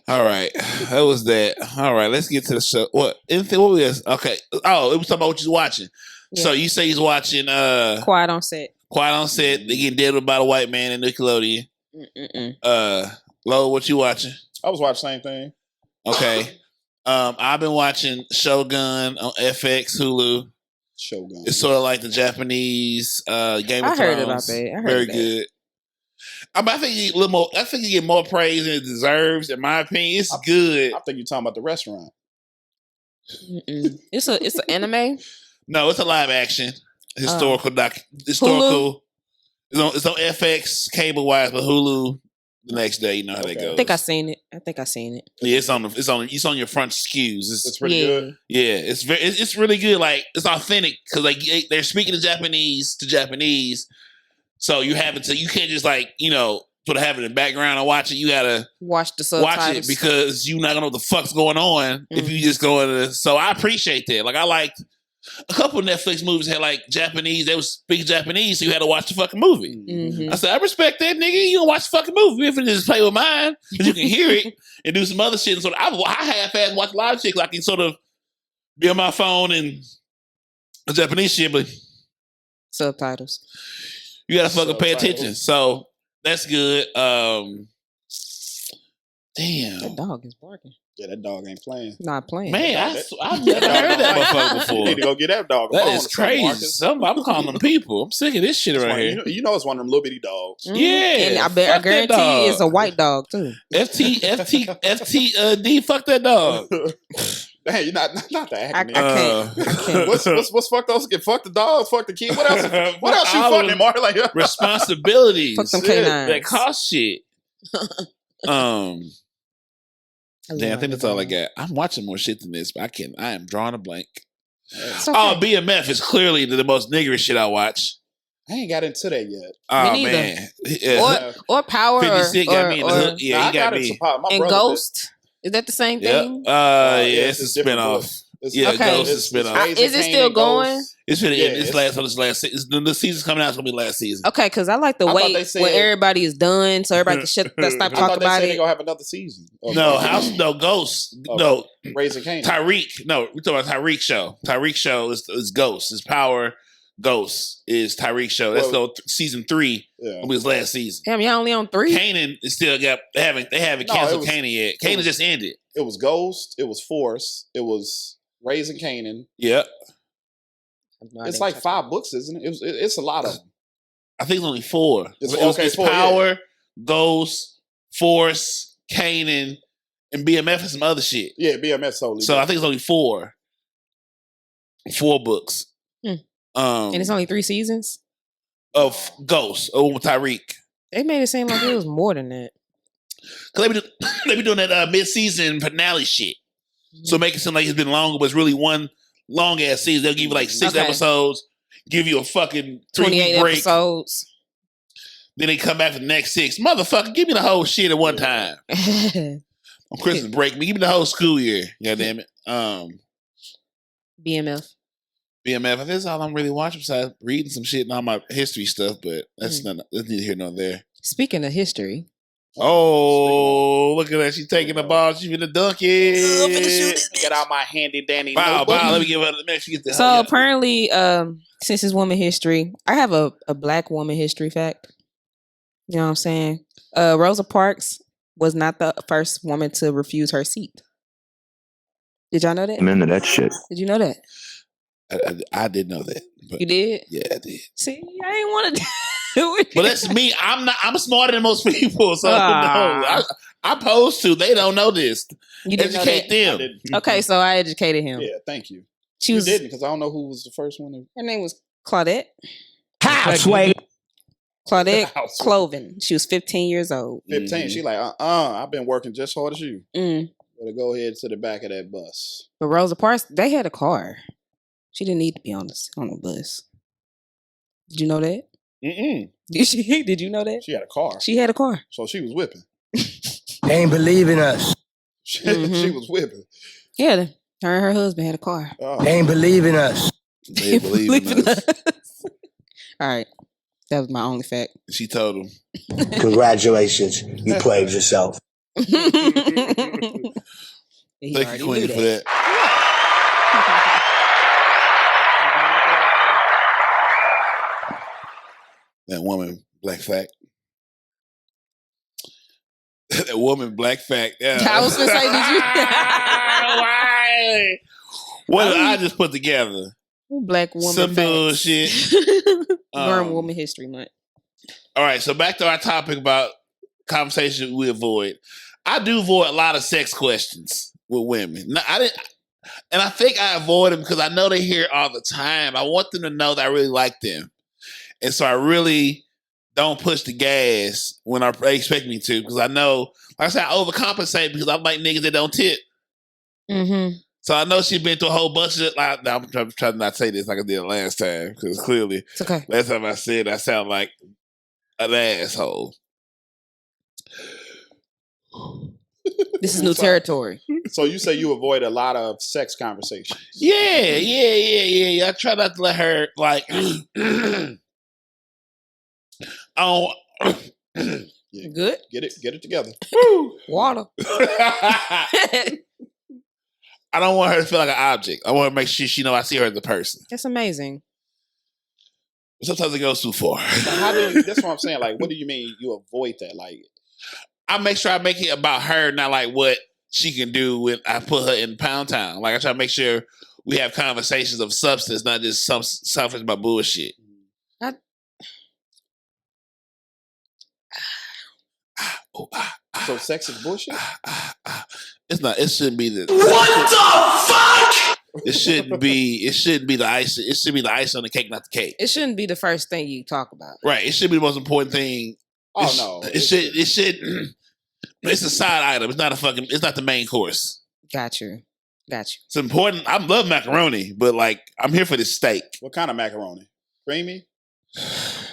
All right, that was that. All right, let's get to the show. What? Anything? What was? Okay. Oh, it was talking about what you're watching. Yeah. So you say he's watching Quiet on Set. Quiet on Set. They getting dead by the white man in Nickelodeon. Lo, what you watching? I was watching the same thing. Okay. I've been watching Shogun on FX, Hulu. Shogun. It's sort of like the Japanese Game of Thrones. I heard about that. Very good. I think you get a little more. I think you get more praise than it deserves. In my opinion, it's good. I think you're talking about the restaurant. It's an anime. No, it's a live action historical historical. It's on FX cable wise, but Hulu the next day. You know how that goes. I think I seen it. Yeah, it's on your front SKUs. It's pretty good. Yeah, it's really good. Like it's authentic because like they're speaking to Japanese. So you can't just like sort of have it in the background and watch it. You gotta Watch the subtitles. watch it because you're not gonna know what the fuck's going on if you just go into. So I appreciate that. Like I liked a couple of Netflix movies had like Japanese. They was speaking Japanese, so you had to watch the fucking movie. Mhm. I said I respect that, nigga. You don't watch the fucking movie if it just play with mine, because you can hear it and do some other shit. And sort of, I half-ass watch a lot of shit. Like I can sort of be on my phone and the Japanese shit, but Subtitles. you gotta fucking pay Subtitles. attention. So that's good. That Damn. dog is barking. Yeah, that dog ain't playing. Not playing. Man, I've never heard that motherfucker You need to before. go get that dog. a That phone is or something, crazy. Marcus. I'm calling them people. I'm sick of this shit It's right one- here. you know it's one of them little bitty dogs. Mhm. Yeah, And I fuck bet I that guarantee dog. it's a white dog too. FTD, fuck that dog. Damn, you're not the I acronym. can't. What's fuck those? Fuck the dogs. Fuck the kid. What else? What else you All fucking, of Mark? Like responsibilities Fuck them Shit, canines. that cost shit. I Damn, I love think that's all I dog. got. I'm watching more shit than this, but I am drawing a blank. It's okay. Oh, BMF is clearly the most niggerish shit I watch. I ain't got into that yet. Oh neither. man, yeah. or Power 50 or, Cent got me in the hook. Yeah, Nah, he I got into me. Pop. My and brother did. Ghost. Is that the same Yeah, thing? yeah, it's a different spinoff. books. It's- Yeah, Okay. Ghost is a spinoff. Raising Is it Cain still and going? Ghost. It's finna Yeah, end. This last season. The season's coming out. It's gonna be last season. Okay, because I like to I thought wait they said- when everybody is done, so everybody can stop I talking thought they about said they it. gonna have another season. of Ghost. Oh. No, Raising Cain. Tyreek. No, we're talking about Tyreek show. Tyreek show is Ghost. His Power. Ghost is Tyreek show. That's season 3. Yeah. Will be his last season. Damn, y'all only on 3? Kanan is still got. They haven't No, canceled it was- Kanan yet. it Kanan was- just ended. It was Ghost. It was Force. It was Raising Canaan. Yep. It's like 5 books, isn't it? It's a lot of them. I think it's only 4. It's- It's okay, 4, Power, Ghost, Force, Kanan, and BMF and some other shit. Yeah, BMS only. So I think it's only 4. 4 books. Hmm. And it's only 3 seasons? Of Ghost with Tyreek. They made it seem like it was more than that. Cause they be doing that mid-season finale shit. So make it seem like it's been longer, but it's really one long ass season. They'll give you like 6 Okay. episodes, give you a fucking 28 3-week break. episodes. Then they come back for the next 6. Motherfucker, give me the whole shit at one time. On Christmas break, give me the whole school year. God damn it. BMF. BMF, I think that's all I'm really watching besides reading some shit and all my history stuff, but that's neither here nor there. Speaking of history. Oh, look at that. She's taking the ball. She's finna dunk it. Get out my handy dandy Wow, notebook. wow. Let me give her the minute she gets the So apparently, since it's woman history, I have a black woman history fact. You know what I'm saying? Rosa Parks was not the first woman to refuse her seat. Did y'all know that? I'm into that shit. Did you know that? I did know that. But You did? yeah, I did. See, I ain't want to do it. But that's me. I'm smarter than most people, so no. Ah. I supposed to. They don't know this. You didn't know Educate that? I them. didn't. Okay, so I educated him. Yeah, thank you. She You was. didn't, because I don't know who was the first one. Her name was Claudette. Houseway. Claudette House. Cloven. She was 15 years old. 15. She like, I've been working just hard as you. Mm. Better go ahead to the back of that bus. But Rosa Parks, they had a car. She didn't need to be on the bus. Did you know that? Mm-mm. Did you know that? She had a car. She had a car. So she was whipping. They ain't believing us. She Mhm. was whipping. Yeah, her and her husband had a car. Oh. They ain't believing us. They believe in us. All right. That was my only fact. She told him. Congratulations. You played yourself. He Thank already you, Queen, knew for that. That woman, black fact. That woman, black fact. Yeah. I was gonna say, did you? Why? What did I just put together? Black woman Some facts. bullshit. During Woman History Month. All right, so back to our topic about conversations we avoid. I do avoid a lot of sex questions with women. No, I didn't, and I think I avoid them because I know they hear it all the time. I want them to know that I really like them, and so I really don't push the gas when they expect me to, because I know, like I said, I overcompensate because I like niggas that don't tip. Mm-hmm. So I know she's been through a whole bunch of. Like, I'm trying to not say this like I did last time, because clearly It's okay. last time I said I sound like an asshole. This is new territory. So you say you avoid a lot of sex conversations. Yeah. I try not to let her like. Oh, Good. Get it together. Water. I don't want her to feel like an object. I want to make sure she know I see her as a person. That's amazing. Sometimes it goes too far. So that's what I'm saying. Like, what do you mean you avoid that? Like, I make sure I make it about her, not like what she can do when I put her in Pound Town. Like I try to make sure we have conversations of substance, not just some something about bullshit. So sex is bullshit? It's not. It shouldn't be the. What the fuck? It shouldn't be the ice. It should be the ice on the cake, not the cake. It shouldn't be the first thing you talk about. Right. It should be the most important thing. Oh no. It should. It's a side item. It's not a fucking. It's not the main course. Got you. It's important. I love macaroni, but like I'm here for this steak. What kind of macaroni? Creamy? It's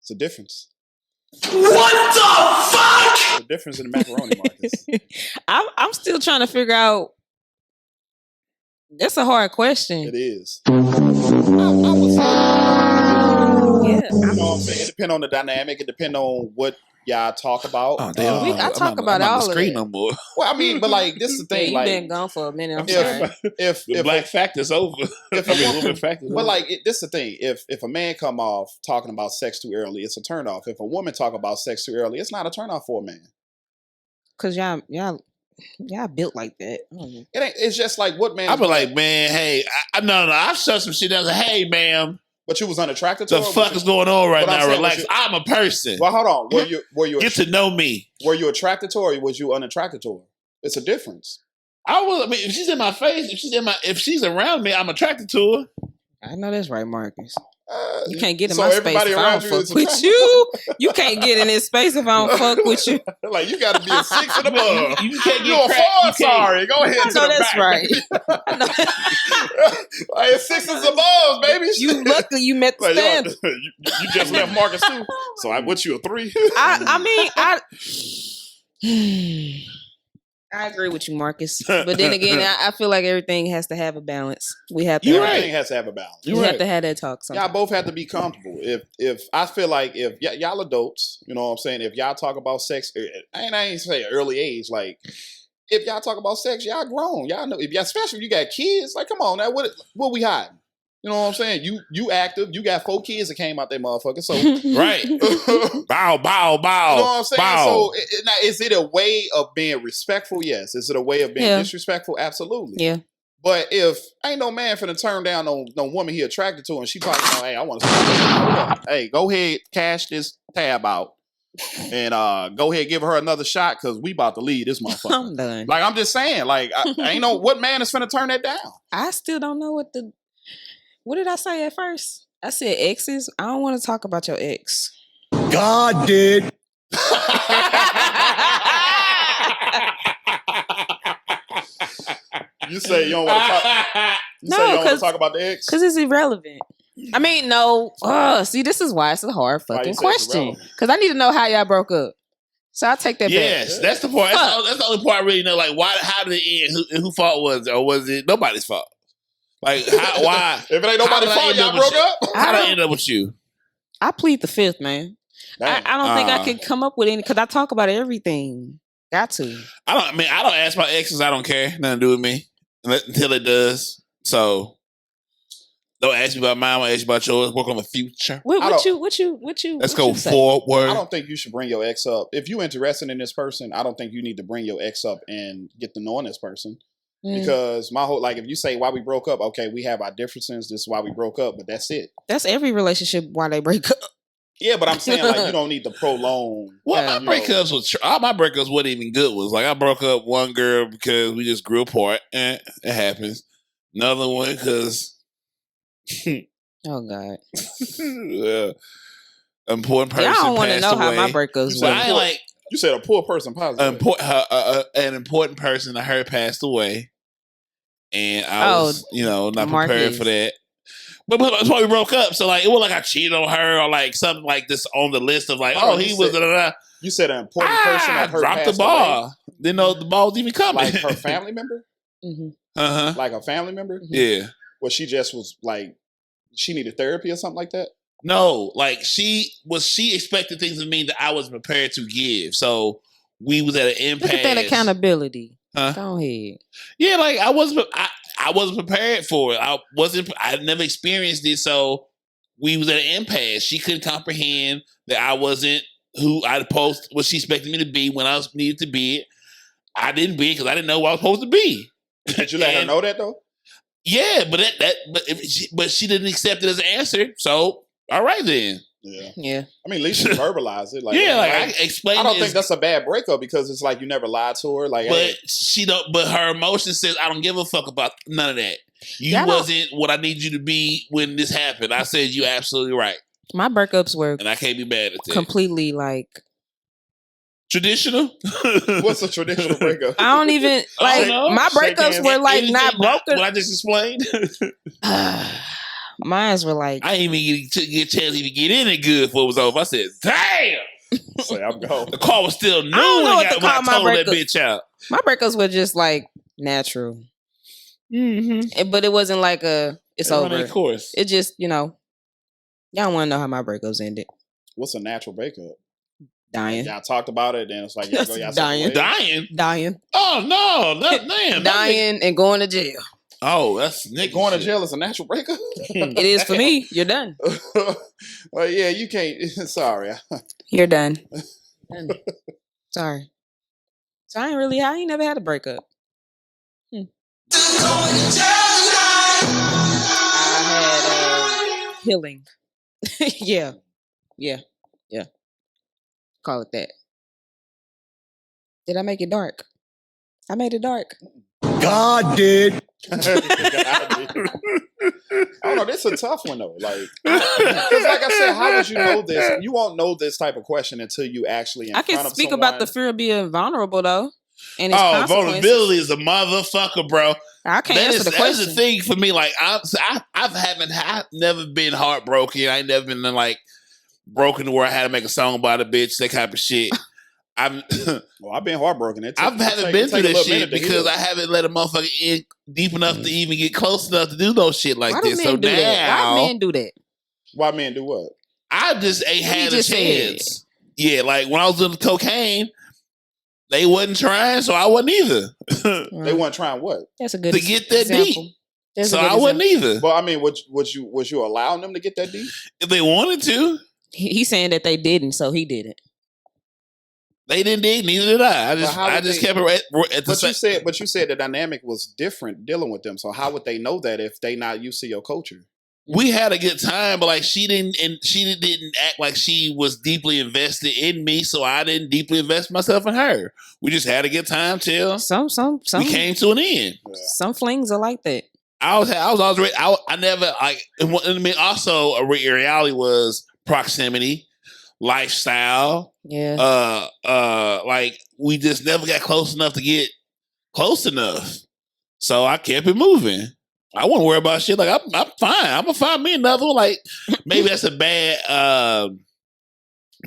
a difference. What the fuck? The difference in the macaroni, Marcus. I'm still trying to figure out. That's a hard question. It is. Yeah. You know what I'm saying? It depends on the dynamic. It depends on what y'all talk about. Oh damn! I talk about I'm all on the of screen it. no more. Well, I mean, but like this is the thing. You've Like, been gone for a minute. I'm sorry. if The black factor's over. If I mean, woman factor's but over. like this is the thing. If a man come off talking about sex too early, it's a turn off. If a woman talk about sex too early, it's not a turn off for a man. Cause y'all built like that. It ain't. It's just like what man. I be like, man, hey, no, I've shut some shit down. Like, hey, ma'am, But you was unattracted to the her? fuck is going on right But I'm now? saying, Relax. was you- I'm a person. Well, hold on. Were you Get to know me. were you attracted to her or was you unattracted to her? It's a difference. I mean, if she's in my face, if she's around me, I'm attracted to her. I know that's right, Marcus. You can't get in so my space everybody if I around don't you is fuck with attracted. you. You can't get in this space if I don't fuck with you. Like you got to be a 6 and above. You can't You're get a cracked. 4. You can't- Sorry, go ahead. I to know the that's back. right. I know. Like 6 is above, baby. You lucky you met the Like, yo, standard. you just left Marcus too. So I what you a 3? I agree with you, Marcus. But then again, I feel like everything has to have a balance. We have to. You're Everything right. has to have a balance. We have to have that talk. Y'all both have to be comfortable. If I feel like if y'all adults, you know what I'm saying, if y'all talk about sex, and I ain't say early age, like if y'all talk about sex, y'all grown. Y'all know, especially if you got kids, like come on, now what we hiding? You know what I'm saying? You active. You got 4 kids that came out that motherfucker. So Right. Bow. You know what I'm saying? Bow. So now, is it a way of being respectful? Yes. Is it a way of being Yeah. disrespectful? Absolutely. Yeah. But if ain't no man finna turn down no woman he attracted to and she talking about, hey, I want to hey, go ahead, cash this tab out. And go ahead, give her another shot because we about to leave this motherfucker. I'm done. Like I'm just saying, like I ain't know what man is finna turn that down. I still don't know what did I say at first? I said exes. I don't want to talk about your ex. God did. You say you don't want to talk. You No, say you don't want to 'cause- talk about the ex. Because it's irrelevant. I mean, no. See, this is why it's a hard Why you fucking say it's question. irrelevant? Because I need to know how y'all broke up. So I'll take that Yes, back. that's the part. That's the only part I really know. Like, why? How did it end? Who fault was it, or was it nobody's fault? Like, why? If it ain't How nobody's did I fault, end y'all up broke with you? up. How did I end up with you? I plead the fifth, man. I don't think I could come up with any because I talk about everything. Got to. I don't ask my exes. I don't care. Nothing to do with me until it does. So don't ask me about mine. I'll ask you about yours. Work on the future. What you? Let's what go you say? forward. I don't think you should bring your ex up. If you're interested in this person, I don't think you need to bring your ex up and get to knowing this person. Because my whole, like, if you say why we broke up, okay, we have our differences. This is why we broke up, but that's it. That's every relationship why they break up. Yeah, but I'm saying, like, you don't need to prolong. Well, my breakups was all my breakups wasn't even good. Was like I broke up one girl because we just grew apart, and it happens. Another one because Oh God, important person. y'all don't want to passed know how away. my breakups So went. I ain't like You said a poor person positive. an important person to her passed away, and I was, not prepared Marcus. for that. But that's why we broke up. So like, it wasn't like I cheated on her or like something like this on the list of like, he was. You said an important person I of her dropped the passed ball. Didn't know the ball was even away? coming. Like her family member? Uh-huh. Like a family member? Yeah. Well, she just was like, she needed therapy or something like that? No, like she expected things of me that I wasn't prepared to give. So we was at an impasse. Look at that accountability. Huh? Go ahead. Yeah, like I wasn't prepared for it. I never experienced it, so we was at an impasse. She couldn't comprehend that I wasn't who I supposed what she expected me to be when I was needed to be it. I didn't be it because I didn't know what I was supposed to be. Did you let her know that though? Yeah, but she didn't accept it as an answer. So all right then. Yeah. I mean, at least she verbalized it. Like, yeah, like I explained. I don't think that's a bad breakup because it's like you never lied to her. Like, but hey. she don't. But her emotion says, "I don't give a fuck about none of that. You wasn't what I need you to be when this happened." I said, "You absolutely right." My breakups were, and I can't be mad at that. Completely like traditional. What's a traditional breakup? I don't even like. My breakups were like not broken. What I just explained. Mines were like I didn't even get a chance to even get in it good before it was over. I said, "Damn." Say I'm going. The car was still new I don't know when what to I call my told that breakup. bitch out. My breakups were just like natural, but it wasn't like it's over. Of course, it just y'all want to know how my breakups ended. What's a natural breakup? Dying. Y'all talked about it, then it's like y'all go y'all separate ways. Dying. Oh no, damn. Dying and going to jail. Oh, that's nigga going shit. to jail is a natural breakup. It is for me. You're done. Well, yeah, you can't. Sorry. You're done. Sorry. So I ain't never had a breakup. I had healing. Yeah. Call it that. Did I make it dark? I made it dark. God did. I don't know. This is a tough one though. Like, because like I said, how would you know this? You won't know this type of question until you actually. I can speak about the fear of being vulnerable though. And its vulnerability is a motherfucker, bro. I can't answer the question. That's the thing for me. Like, I've never been heartbroken. I ain't never been like broken to where I had to make a song about a bitch, that type of shit. I've been heartbroken. I haven't been through that shit because I haven't let a motherfucker in deep enough to even get close enough to do those shit like this. So now, why men do that? Why men do what? I just ain't had a chance. Yeah, like when I was doing the cocaine, they wasn't trying, so I wasn't either. They weren't trying what? That's a good to get that example. deep. So I wasn't either. But I mean, was you allowing them to get that deep? If they wanted to. He's saying that they didn't, so he didn't. They didn't dig, neither did I. I just kept it at the But you said the dynamic was different dealing with them. So how would they know that if they not used to your culture? We had a good time, but like she didn't act like she was deeply invested in me, so I didn't deeply invest myself in her. We just had a good time till we came to an end. Yeah. Some flings are like that. I was always ready. I never like. I mean, also a reality was proximity, lifestyle. Yeah. Like we just never got close enough to get close enough. So I kept it moving. I wouldn't worry about shit. Like I'm fine. I'm gonna find me another one. Like maybe that's a bad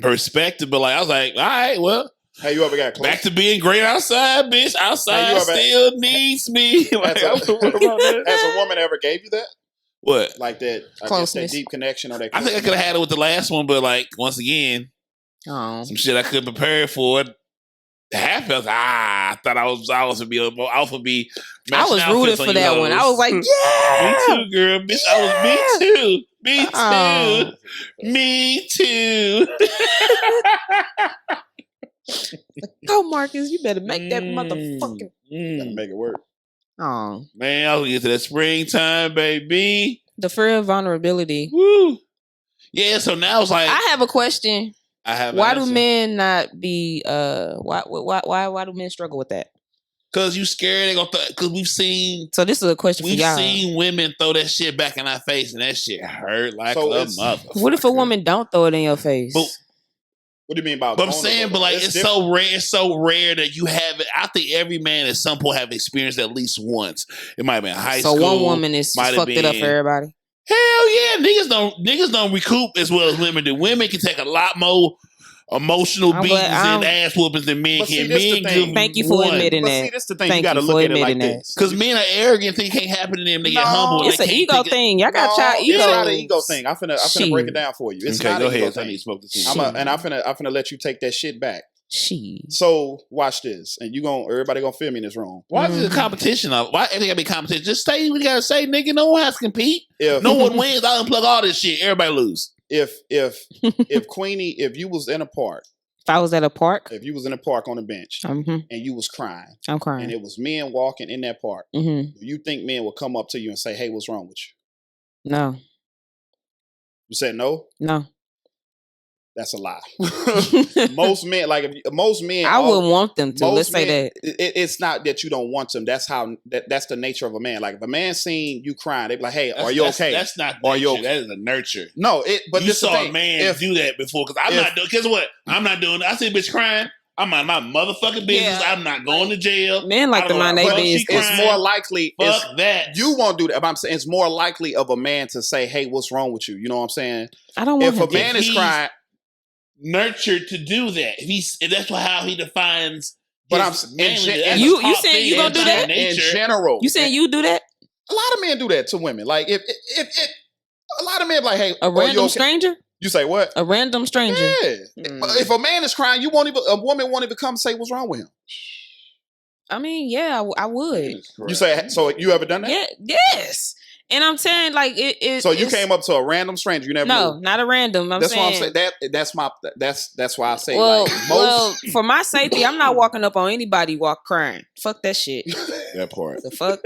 perspective, but like I was like, all right, well. Have you ever got close? Back to being great outside, bitch. Outside still needs me. Like, has a woman ever gave you that? What? Like that? Closeness. That deep connection or that? I think I could have had it with the last one, but like once again, some shit I couldn't prepare for. Happened. I thought I was gonna be. I was rooting for that one. I was like, yeah, me too, girl. Bitch, I was me too. Me too. Go, Marcus. You better make that motherfucking. Gotta make it work. Oh man, I was get to that springtime, baby. The fear of vulnerability. Woo. Yeah. So now it's like I have a question. Why do men not be? Why do men struggle with that? Because you scared they gonna. Because we've seen. So this is a question for y'all. We've seen women throw that shit back in our face, and that shit hurt like a motherfucker. What if a woman don't throw it in your face? But, what do you mean about? But I'm saying, but like it's so rare. It's so rare that you have it. I think every man at some point have experienced at least once. It might have been high school. So one woman is fucked it up for everybody. Hell yeah, niggas don't recoup as well as women do. Women can take a lot more emotional I'm beatings glad- and ass whoopings than men But see, can. this the Men thing. give Thank you for one. admitting But that. see, this the thing. Thank You got to you look for at it like admitting that. this. Because men are arrogant, thing can't happen to them. They get No. humble. and It's they an can't ego think it- thing. Y'all got No, y'all ego. it's not an ego thing. I'm finna break it Shit. down for you. It's Okay, not go an ego ahead. I need thing. to smoke this. I'm finna let you take that shit back. She. So watch this, and everybody gonna feel me in this room. Why is it a competition? Why everything gotta be competition? Just say what you gotta say, nigga. No one has to compete. If No one wins. I unplug all this shit. Everybody lose. if Queenie, if you was in a park, If I was at a park, if you was in a park on a bench and you was crying, I'm and crying. it was men walking in that park, Mm-hmm. you think men would come up to you and say, "Hey, what's wrong with you?" No, You said no. no. That's a lie. Most men, most men, I would want them to. Let's say men, that. it's not that you don't want them. That's how. That's the nature of a man. Like if a man seen you crying, they be like, "Hey, are you okay?" That's not Are nature. you okay? That is a nurture. No, but You this the saw thing. a man If- do that before because I'm not doing. Guess what? I'm not doing. I see a bitch crying. I'm on my motherfucking business. Yeah. I'm not going to jail. Men like I to don't mind know their how much she business. it's crying. more likely. Fuck that. You won't do that. But I'm saying it's more likely of a man to say, "Hey, what's wrong with you?" You know what I'm saying? I don't want If him a man to. is he's- crying, Nurtured to do that. If that's how he defines. But his I'm- manly, and as a you top saying thing you gonna in do that? in nature, general, You saying you do that? a lot of men do that to women. Like if a lot of men like, "Hey, A are you random okay?" stranger? You say what? A random stranger? Yeah. Mm. If a man is crying, a woman won't even come say what's wrong with him. I mean, yeah, I would. You say, so you ever done that? Yeah, yes. And I'm saying like it. So you it's- came up to a random stranger. You never No, knew. not a random. That's why I'm saying that's why I say Well, like most. well, for my safety, I'm not walking up on anybody walk crying. Fuck that shit. that part. The fuck.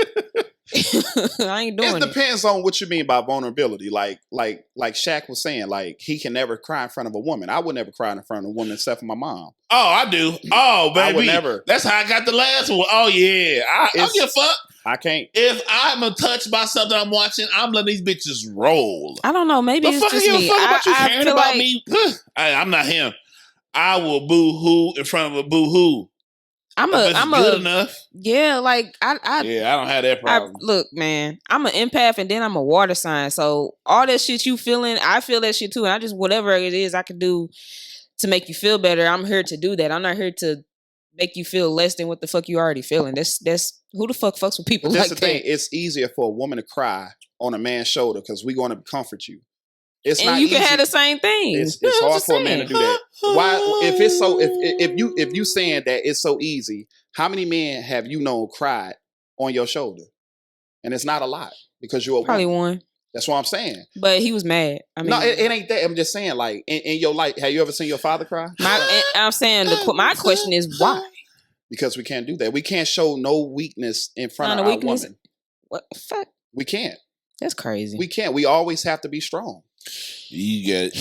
I ain't doing It depends on what you mean by vulnerability. Like Shaq was saying, like he can never cry in front of a woman. I would never cry in front of a woman except for my mom. Oh, I do. Oh, baby. I would never. That's how I got the last one. Oh, yeah. I don't give a fuck. I can't. If I'm touched by something I'm watching, I'm letting these bitches roll. I don't know. Maybe The it's fuck just give a me. fuck about you I caring feel about like, me? I'm not him. I will boo-hoo in front of a boo-hoo. I'm If it's good a enough. yeah. Like I Yeah, I don't have that problem. look, man. I'm an empath and then I'm a water sign. So all that shit you feeling, I feel that shit too. And I just whatever it is I can do to make you feel better. I'm here to do that. I'm not here to make you feel less than what the fuck you already feeling. That's who the fuck fucks with people But that's like the thing. that. It's easier for a woman to cry on a man's shoulder because we're going to comfort you. It's And not you easy. can have the same thing. It's You know what hard I'm for a man to saying? do that. Why? If it's so, if you saying that it's so easy, how many men have you known cried on your shoulder? And it's not a lot because you're a Probably woman. one. That's what I'm saying. But he was mad. I mean, No, it ain't that. I'm just saying, like in your life, have you ever seen your father cry? I'm saying my question is why? Because we can't do that. We can't show no weakness in front Not of a our weakness? woman. What the fuck? We can't. That's crazy. We can't. We always have to be strong. You got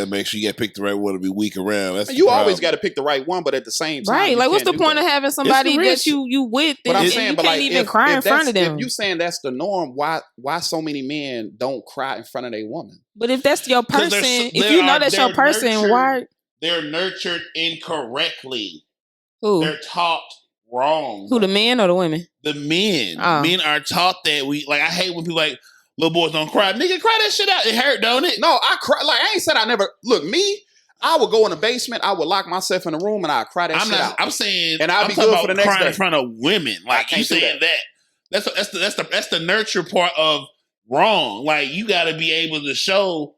to make sure you got to pick the right one to be weak around. That's You always got to pick the right one, but at the same time, right? you Like, what's the can't do point that. of having somebody that risk. you with? But and, I'm and saying, you but can't like, even if, cry if in front of that's- them. If you saying that's the norm, why so many men don't cry in front of their woman? But if that's your 'Cause person, they're- if you know that's your they're person, nurtured. why? They're nurtured incorrectly. Who? They're taught wrong. Who, the men or the women? The men. Oh. Men are taught that I hate when people like, little boys don't cry. Nigga, cry that shit out. It hurt, don't it? No, I cry. Like I ain't said I never. Look, me, I would go in the basement. I would lock myself in the room and I'd cry that I'm shit not. out. I'm saying, And I'll I'm be talking good about for the next crying day. in front of women. Like you can't do saying that. That's the nurture part of wrong. Like you got to be able to show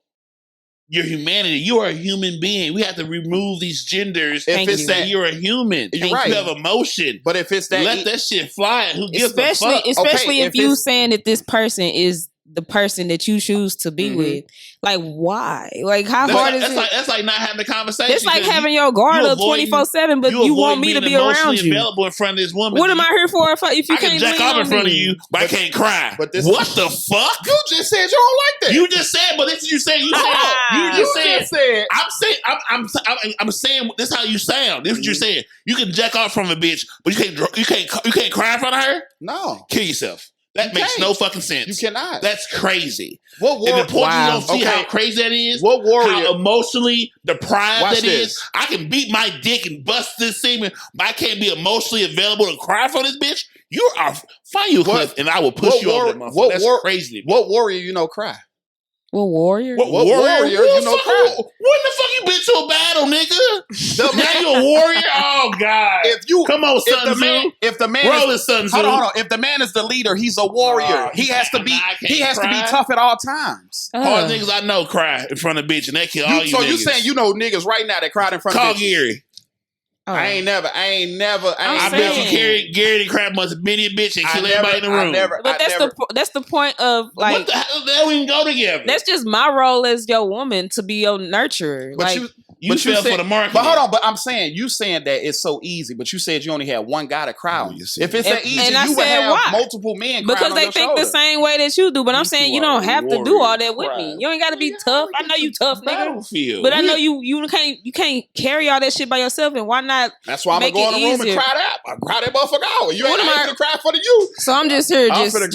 your humanity. You are a human being. We have to remove these genders If and it's say that- you're a human. You're You right. have emotion. But if it's that, Let that shit fly. Who gives a Especially, fuck? especially Okay, if if you it's- saying that this person is the person that you choose to be Mhm. with. Like, why? Like, how That's hard like, is it? that's like not having a conversation. It's like 'cause having you, your guard you up avoiding- 24/7, but you avoid want me to being be around emotionally you. available in front of this woman. What am I here for if you I can can't jack lean off in on front of me? you, but I can't cry. but this- what the fuck? you just said you don't like that. You just said, but this is you saying. You Ah. just said. said. I'm saying this is how you sound. This is what you're saying. You can jack off from a bitch, but you can't cry in front of her. No, Kill yourself. That You makes can't. no fucking sense. you cannot. That's crazy. What And the war? point Wow. you don't see Okay. how crazy that is. What warrior? How emotionally deprived Watch that is. this. I can beat my dick and bust this semen, but I can't be emotionally available to cry for this bitch. You are find you a What- cliff and I will push what you over war- that motherfucker. what That's war- crazy. to me. What warrior you know cry? What warrior? What What warrior Who you the know fuck- cry? When the fuck you been to a battle, nigga. Now you a warrior. Oh God! Come on, if the man roll is, it, Sun Tzu. hold on. If the man is the leader, he's a warrior. He has to be. He has to be tough at all times. Hard niggas I know cry in front of bitch, and they kill all you. So niggas. you saying you know niggas right now that cried in front Call of bitches? Gary. I ain't never. I bet you Gary crap must have been a bitch and kill everybody in the room. But that's the point of like. What the hell? They don't even go together. That's just my role as your woman to be your nurturer. But like, you fell for the market. But hold on. But I'm saying you saying that it's so easy. But you said you only had one guy to cry on. If it's that easy, you would have multiple men crying because on they your think shoulder. the same way that you do. But I'm saying you don't have to do all that with me. You ain't got to be tough. I know you tough, nigga. But I know you can't carry all that shit by yourself. And why not? That's why I'm gonna go in the room and cry that. I cry that motherfucker out. You ain't gonna cry for the youth. So I'm just here. I'm finna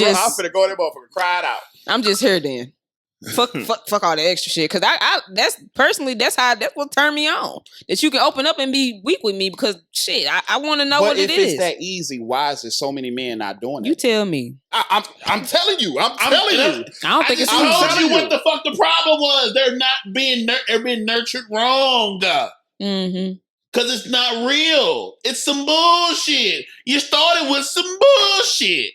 go in that motherfucker cry it out. I'm just here then. Fuck all the extra shit. Cause that's what turned me on. That you can open up and be weak with me because shit, I want to know what it is. But if it's that easy, why is there so many men not doing it? You tell me. I'm telling you. I'm telling you. I don't think it's easy. I told you what the fuck the problem was. They're not being nurtured wrong. Mm-hmm. Cause it's not real. It's some bullshit. You started with some bullshit.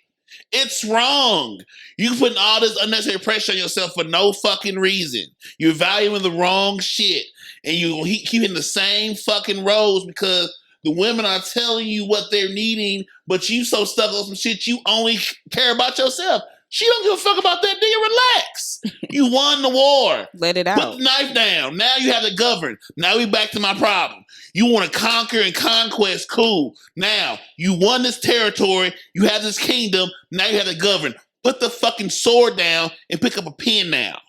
It's wrong. You putting all this unnecessary pressure on yourself for no fucking reason. You're valuing the wrong shit. And you keep in the same fucking roles because the women are telling you what they're needing, but you so stuck on some shit you only care about yourself. She don't give a fuck about that, nigga. Relax. You won the war. Let it out. Put the knife down. Now you have to govern. Now we back to my problem. You want to conquer and conquest. Cool. Now, you won this territory. You have this kingdom. Now you have to govern. Put the fucking sword down and pick up a pen now.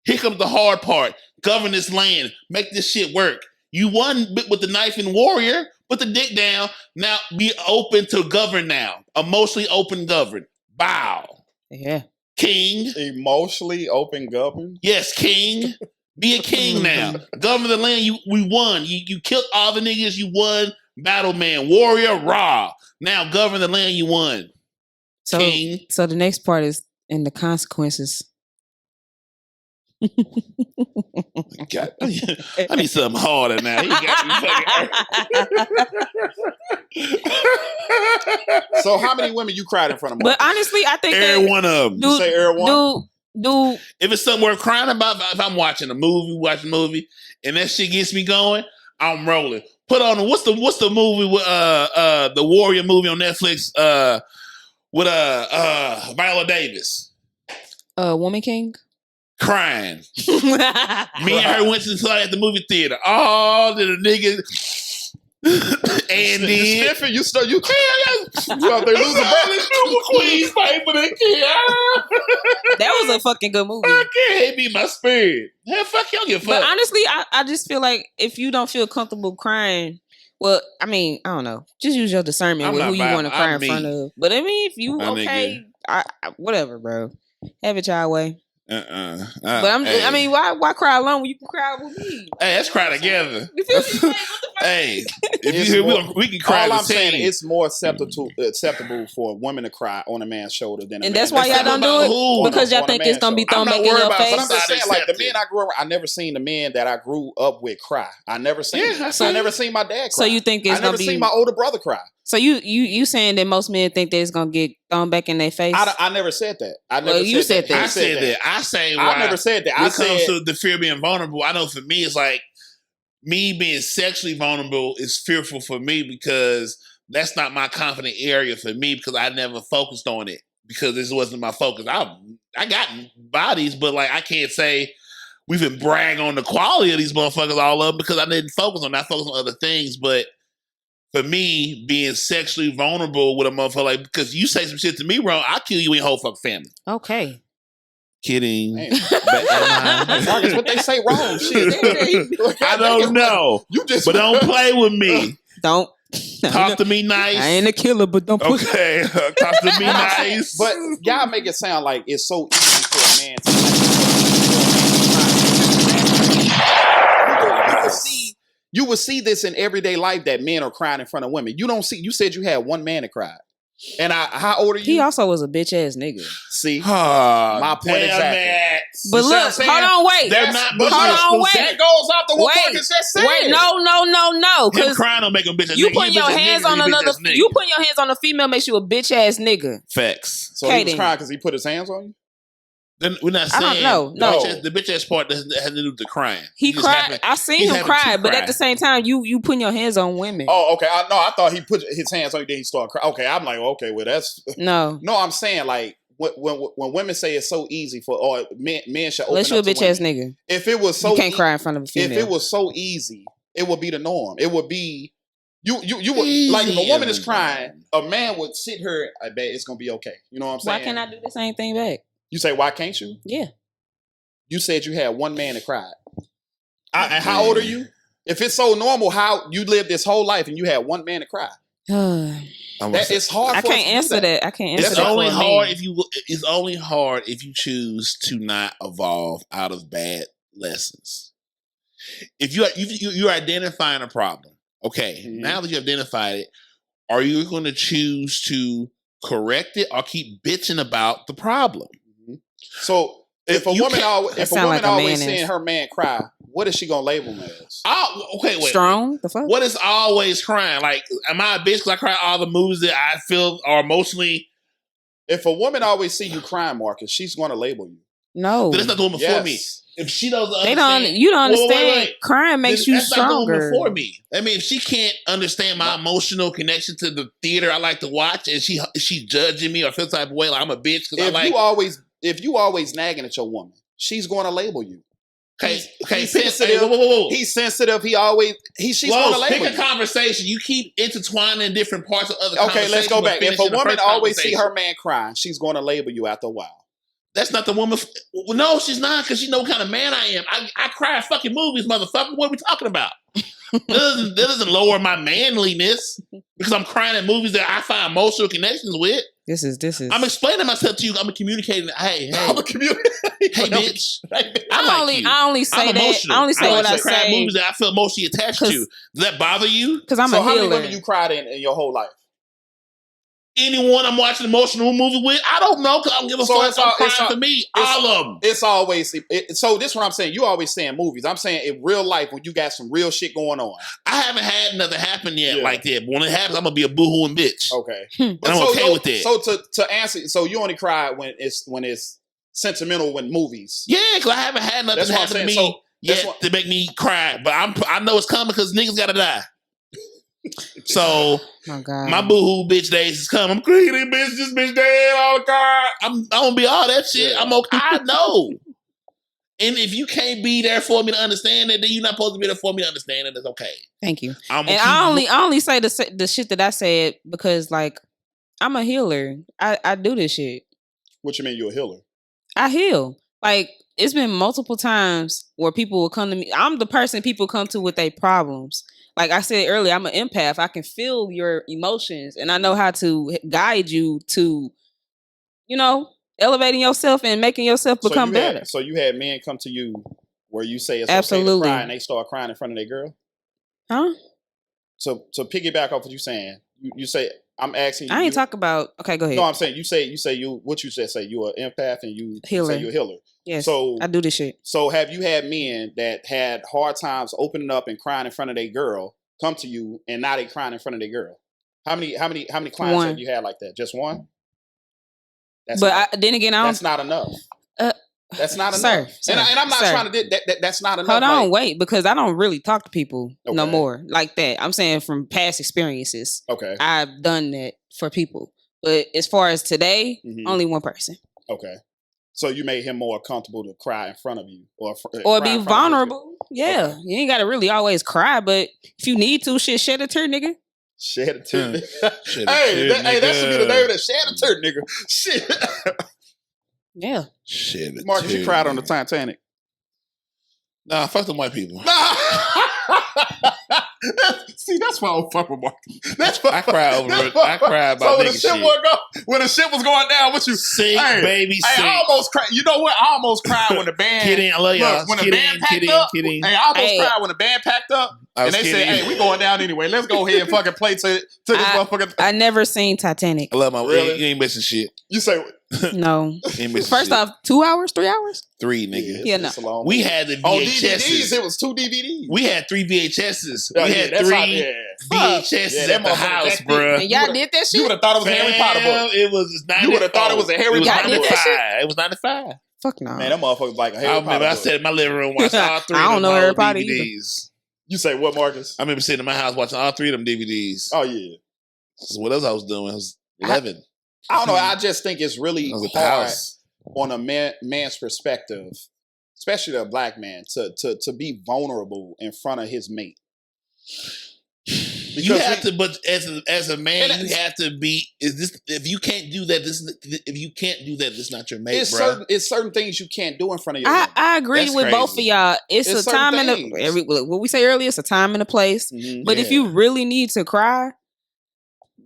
Here comes the hard part. Govern this land. Make this shit work. You won with the knife and warrior. Put the dick down. Now be open to govern now. Emotionally open govern. Bow. Yeah. King. Emotionally open govern? Yes, king. Be a king now. Govern the land. We won. You killed all the niggas. You won. Battle man. Warrior. Raw. Now govern the land you won. So, king. So the next part is in the consequences. God, I need something harder now. He got me fucking. So how many women you cried in front of? But honestly, I think every one of them. You say every one? Dude. If it's something worth crying about, if I'm watching a movie, and that shit gets me going, I'm rolling. Put on what's the movie with the Warrior movie on Netflix with Viola Davis. Woman King. Crying. Me and her went to the movie theater. Oh, the nigga. And then Sniffing, you they lose a Queen's fight for that kid. That was a fucking good movie. I can't hate me my spirit. Hell, fuck y'all give a fuck. But honestly, I just feel like if you don't feel comfortable crying, well, I mean, I don't know. Just use your discernment with who you want to cry in front of. But I mean, if you okay, whatever, bro. Have it y'all way. But I mean, why cry alone when you can cry with me? Hey, let's cry together. Hey, if you hear, we can cry. All I'm saying, it's more acceptable for women to cry on a man's shoulder than a man. And that's why y'all don't do it because y'all think it's gonna be thrown back in your face. But I'm just saying, like the men I grew up, I never seen the men that I grew up with cry. I never seen. I never seen my dad cry. So you think it's I never seen my older brother cry. So you saying that most men think that it's gonna get thrown back in their face? I never said that. I never said that. I said that. I say I never said that. When it comes to the fear of being vulnerable, I know for me it's like me being sexually vulnerable is fearful for me because that's not my confident area for me because I never focused on it because this wasn't my focus. I got bodies, but like I can't say we've been bragging on the quality of these motherfuckers all up because I didn't focus on that. I focused on other things, but for me, being sexually vulnerable with a motherfucker, like, because you say some shit to me wrong, I'll kill you and your whole fucking family. Okay. Kidding. Marcus, what they say wrong? Shit. I don't know. But don't play with me. Don't. Talk to me nice. I ain't a killer, but don't push. Okay. Talk to me nice. But y'all make it sound like it's so easy for a man to you would see this in everyday life that men are crying in front of women. You don't see. You said you had one man that cried. And how old are you? He also was a bitch ass nigga. See, My point exactly. But You see what I'm look, saying? hold on, wait. They're not. Hold on, wait. That goes off the what Wait. Marcus just said. Wait, no. Him Because crying don't make him bitch ass you nigga. put He your bitch ass hands nigga, on he bitch another. ass nigga. You put your hands on a female makes you a bitch ass nigga. Facts. So he was Kaden. crying because he put his hands on you? Then we're not I saying don't know. No. The bitch ass part has to do with the crying. He just cried. happened- I seen he's him having cry, to but cry. at the same time, you putting your hands on women. Oh, okay. I thought he put his hands on you, then he started crying. Okay, I'm like, okay, well, that's... No. No, I'm saying, like, when women say it's so easy for... Or men should open Unless you a up to bitch ass women. nigga. If it was so... You can't cry in front of a female. If it was so easy, it would be the norm. It would be... You would... Like, if a woman is crying, a man would sit her, I bet it's going to be okay. You know what I'm saying? Why can't I do the same thing back? You say, why can't you? Yeah. You said you had one man that cried. And how old are you? If it's so normal, how you lived this whole life and you had one man to cry? It's hard. I for us can't to do answer that. I can't answer It's that. only for a hard man. if you. It's only hard if you choose to not evolve out of bad lessons. If you're identifying a problem, okay. Mhm. Now that you identified it, are you going to choose to correct it or keep bitching about the problem? So if a You woman can't- always, That if a sound woman like a always man seeing is. her man cry, what is she gonna label him as? Okay, wait. Strong? The fuck? What is always crying? Like, am I a bitch because I cry all the movies that I feel are emotionally? If a woman always see you crying, Marcus, she's gonna label you. No. That's not the woman for me. Yes. If she doesn't They understand, don't. You don't Wait, understand. wait. Crying makes you That's not the stronger. woman for me. I mean, if she can't understand my emotional connection to the theater I like to watch, and she judging me or feel type of way like I'm a bitch because I like. If you always nagging at your woman, she's gonna label you. Okay, He's sensitive. sensitive. Whoa. He's sensitive. She's Well, gonna label pick you. a conversation. You keep intertwining different parts of other. Okay, let's go back. If a woman always see her her, man crying, she's gonna label you after a while. that's not the woman. No, she's not, because she know what kind of man I am. I cry at fucking movies, motherfucker. What are we talking about? that doesn't lower my manliness because I'm crying at movies that I find emotional connections with. This is. I'm explaining myself to you. I'm communicating. Hey, I'm a community. hey, bitch. I only say I'm that. emotional. I only say what I like to cry at say movies that I feel emotionally attached to. Does that bother you? because I'm So a how many healer. women you cried in your whole life? Anyone I'm watching an emotional movie with, I don't know because I don't give a So fuck. it's I'm all- crying it's all- for me. it's- All of them. It's always so. This is what I'm saying. You always saying movies. I'm saying in real life when you got some real shit going on. I haven't had nothing happen yet Yeah. like that. But when it happens, I'm gonna be a boohooing bitch. Okay, And I'm okay with that. So to answer, so you only cry when it's sentimental when movies. Yeah, because I haven't had nothing That's what I'm happen to me saying. So that's yet what- to make me cry. But I know it's coming because niggas gotta die. So Oh God. my boohoo bitch days is coming. I'm cleaning bitch, this bitch dead, all the car. I'm gonna be all that shit. Yeah. I'm okay. I know. And if you can't be there for me to understand it, then you're not supposed to be there for me to understand it. It's okay. Thank you. I'm And I only say the shit that I said because like I'm a healer. I do this shit. What you mean you're a healer? I heal. Like it's been multiple times where people will come to me. I'm the person people come to with their problems. Like I said earlier, I'm an empath. I can feel your emotions and I know how to guide you to, elevating yourself and making yourself become better. So you had men come to you where you say it's okay to Absolutely. cry and they start crying in front of their girl. Huh? So piggyback off what you're saying, you say I'm asking you. I ain't talking about. Okay, go ahead. No, I'm saying you say what you said. Say you're an empath and you Healer. say you're a healer. Yes. So I do this shit. So have you had men that had hard times opening up and crying in front of their girl come to you and now they crying in front of their girl? How many clients One. have you had like that? Just one? That's Then again, I that's don't. not enough. That's not Sir, enough. sir, and I'm not sir. trying to that's not enough. Hold on, like- wait, because I don't really talk to people no Okay. more like that. I'm saying from past experiences, Okay. I've done that for people. But as far as today, Mhm. only one person. Okay. So you made him more comfortable to cry in front of you or Or cry be in front of his girl. vulnerable. Yeah. Okay. You ain't got to really always cry, but if you need to, shed a tear, nigga. Shed a tear. Shed a hey, tear, that should be the nigga. name of that. Shed a tear, nigga. Shit. Yeah. Shit. Marcus, you cried on the Titanic. Nah, fuck them white people. Nah. See, that's why I don't fuck with Marcus. That's why I cry over it. I cry about so when the nigga shit shit. when the shit was going down, what you Sing, hey, baby, hey, sing. I almost cried. You know what? I almost cried when the band. Kidding, I love y'all. Look, when the Kidding, band packed kidding, up. kidding. Hey, I almost cried when the band packed up, I and was they said, kidding. "Hey, we going down anyway. Let's go ahead and fucking play to this motherfucker." I never seen Titanic. I love my Really? You ain't missing shit. You say No. You ain't missing First shit. off, 2 hours, 3 hours? 3, nigga. Yeah, no. it's a long We movie. had the on VHSs. DVDs. It was 2 DVDs. We had 3 VHSs. Yeah, we yeah, had that's 3 how- yeah. VHSs Yeah, at that the motherfucker house, that thick. bruh. And y'all did that You shit? would have thought it was a Harry Potter book. It was 94. You would have thought it was a Harry It was Y'all Potter did book. that shit? 95. It was 95. Fuck no. Man, that motherfucker's like a Harry I Potter remember I book. sat in my living room watching all 3 I of don't them know Harry old Potter either. DVDs. You say what, Marcus? I remember sitting in my house watching all 3 of them DVDs. Oh yeah. So what else I was doing? I was 11. I don't know. I just think it's really I was at the hard house. on a man's perspective, especially a black man, to be vulnerable in front of his mate. You have to, but as a man, And you have to be. If you can't do that? This is not your mate, It's bro. certain things you can't do in front of your I, woman. I agree That's with both of crazy. y'all. It's It's a certain time and things. what we say earlier, it's a time and a place. Mhm. But if Yeah. you really need to cry,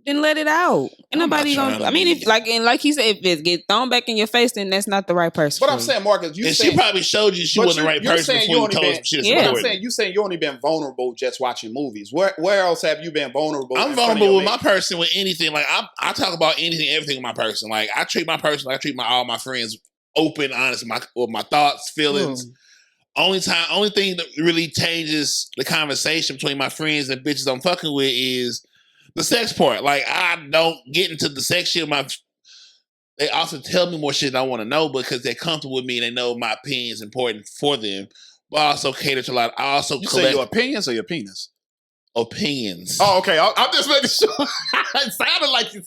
then let it out. Ain't I'm not nobody trying gonna. to I mean, be- if like he said, if it get thrown back in your face, then that's not the right person. But for I'm you. saying, Marcus, you And she saying, probably showed you she but wasn't the right you're person saying before you you only told her been- some shit. Yeah. But I'm important. saying you saying you only been vulnerable just watching movies. Where else have you been vulnerable? I'm in front of vulnerable your with my mate? person with anything. Like I talk about anything, everything with my person. Like I treat my person like I treat all my friends open, honest with my thoughts, feelings. Only thing that really changes the conversation between my friends and bitches I'm fucking with is the sex part. Like I don't get into the sex shit. They also tell me more shit I want to know because they're comfortable with me and they know my opinion is important for them. But I also cater to a lot. I also You say collect your opinions or your penis? opinions. Oh, okay. I'm just making sure. It sounded like you.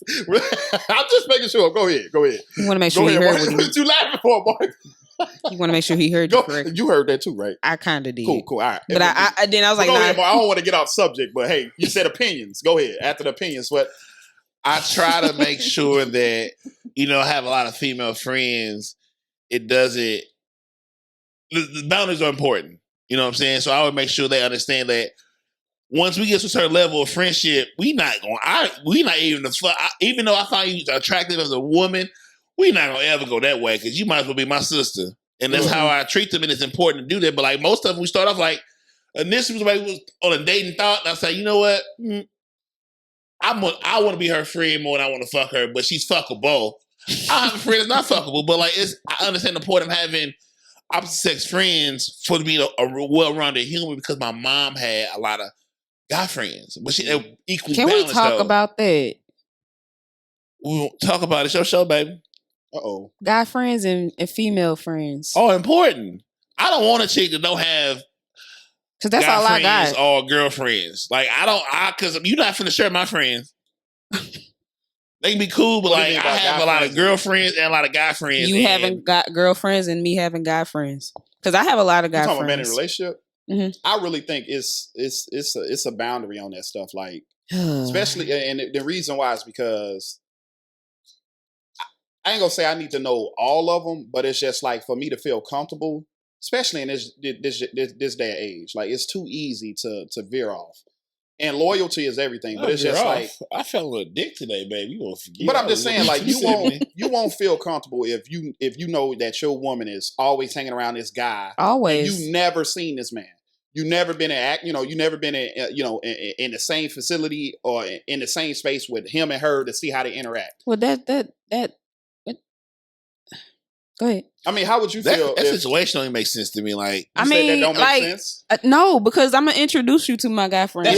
I'm just making sure. Go ahead. You want to make sure Go he ahead. heard what What you laughing for, Mark? you want to make sure he heard you Go. correct. You heard that too, right? I kind of did. Cool. All right. But I then I was like, go nah, ahead, Mark. I don't want to get off subject, but hey, you said opinions. Go ahead. After the opinions, what? I try to make sure that, I have a lot of female friends. It doesn't, the boundaries are important. You know what I'm saying? So I would make sure they understand that once we get to a certain level of friendship, we not even even though I find you attractive as a woman, we not gonna ever go that way because you might as well be my sister. And that's how I treat them, and it's important to do that. But like most of them, we start off like, initially was on a dating thought, and I say, you know what? I want to be her friend more than I want to fuck her, but she's fuckable. I have a friend that's not fuckable, but like I understand the point of having opposite sex friends for to be a well-rounded human because my mom had a lot of guy friends, but she equally can we balanced. talk though. about that? We won't talk about it. It's your show, baby. Uh-oh. Guy friends and female friends. Oh, important. I don't want a chick that don't have Because that's guy all I friends got. or girlfriends. Like because you're not finna share my friends. They can be cool, but What do you like mean I by have guy a lot of friends? girlfriends and a lot of guy friends. You and having got girlfriends and me having guy friends. Because I have a lot of You guy talking about men in a friends. relationship? Mhm. I really think it's a boundary on that stuff. Like, especially, and the reason why is because I ain't gonna say I need to know all of them, but it's just like for me to feel comfortable, especially in this day and age. Like it's too easy to veer off, and loyalty is everything. But it's just like, I felt a dick today, baby. You gonna forget? but I'm just saying, like you won't feel comfortable if you know that your woman is always hanging around this guy. Always. You never seen this man. You never been you never been in the same facility or in the same space with him and her to see how they interact. Well, that. Go ahead. I mean, how would you feel? That if situation don't even make sense to me. Like, you I say mean, that don't make like, sense? No, because I'm gonna introduce you to my guy friends.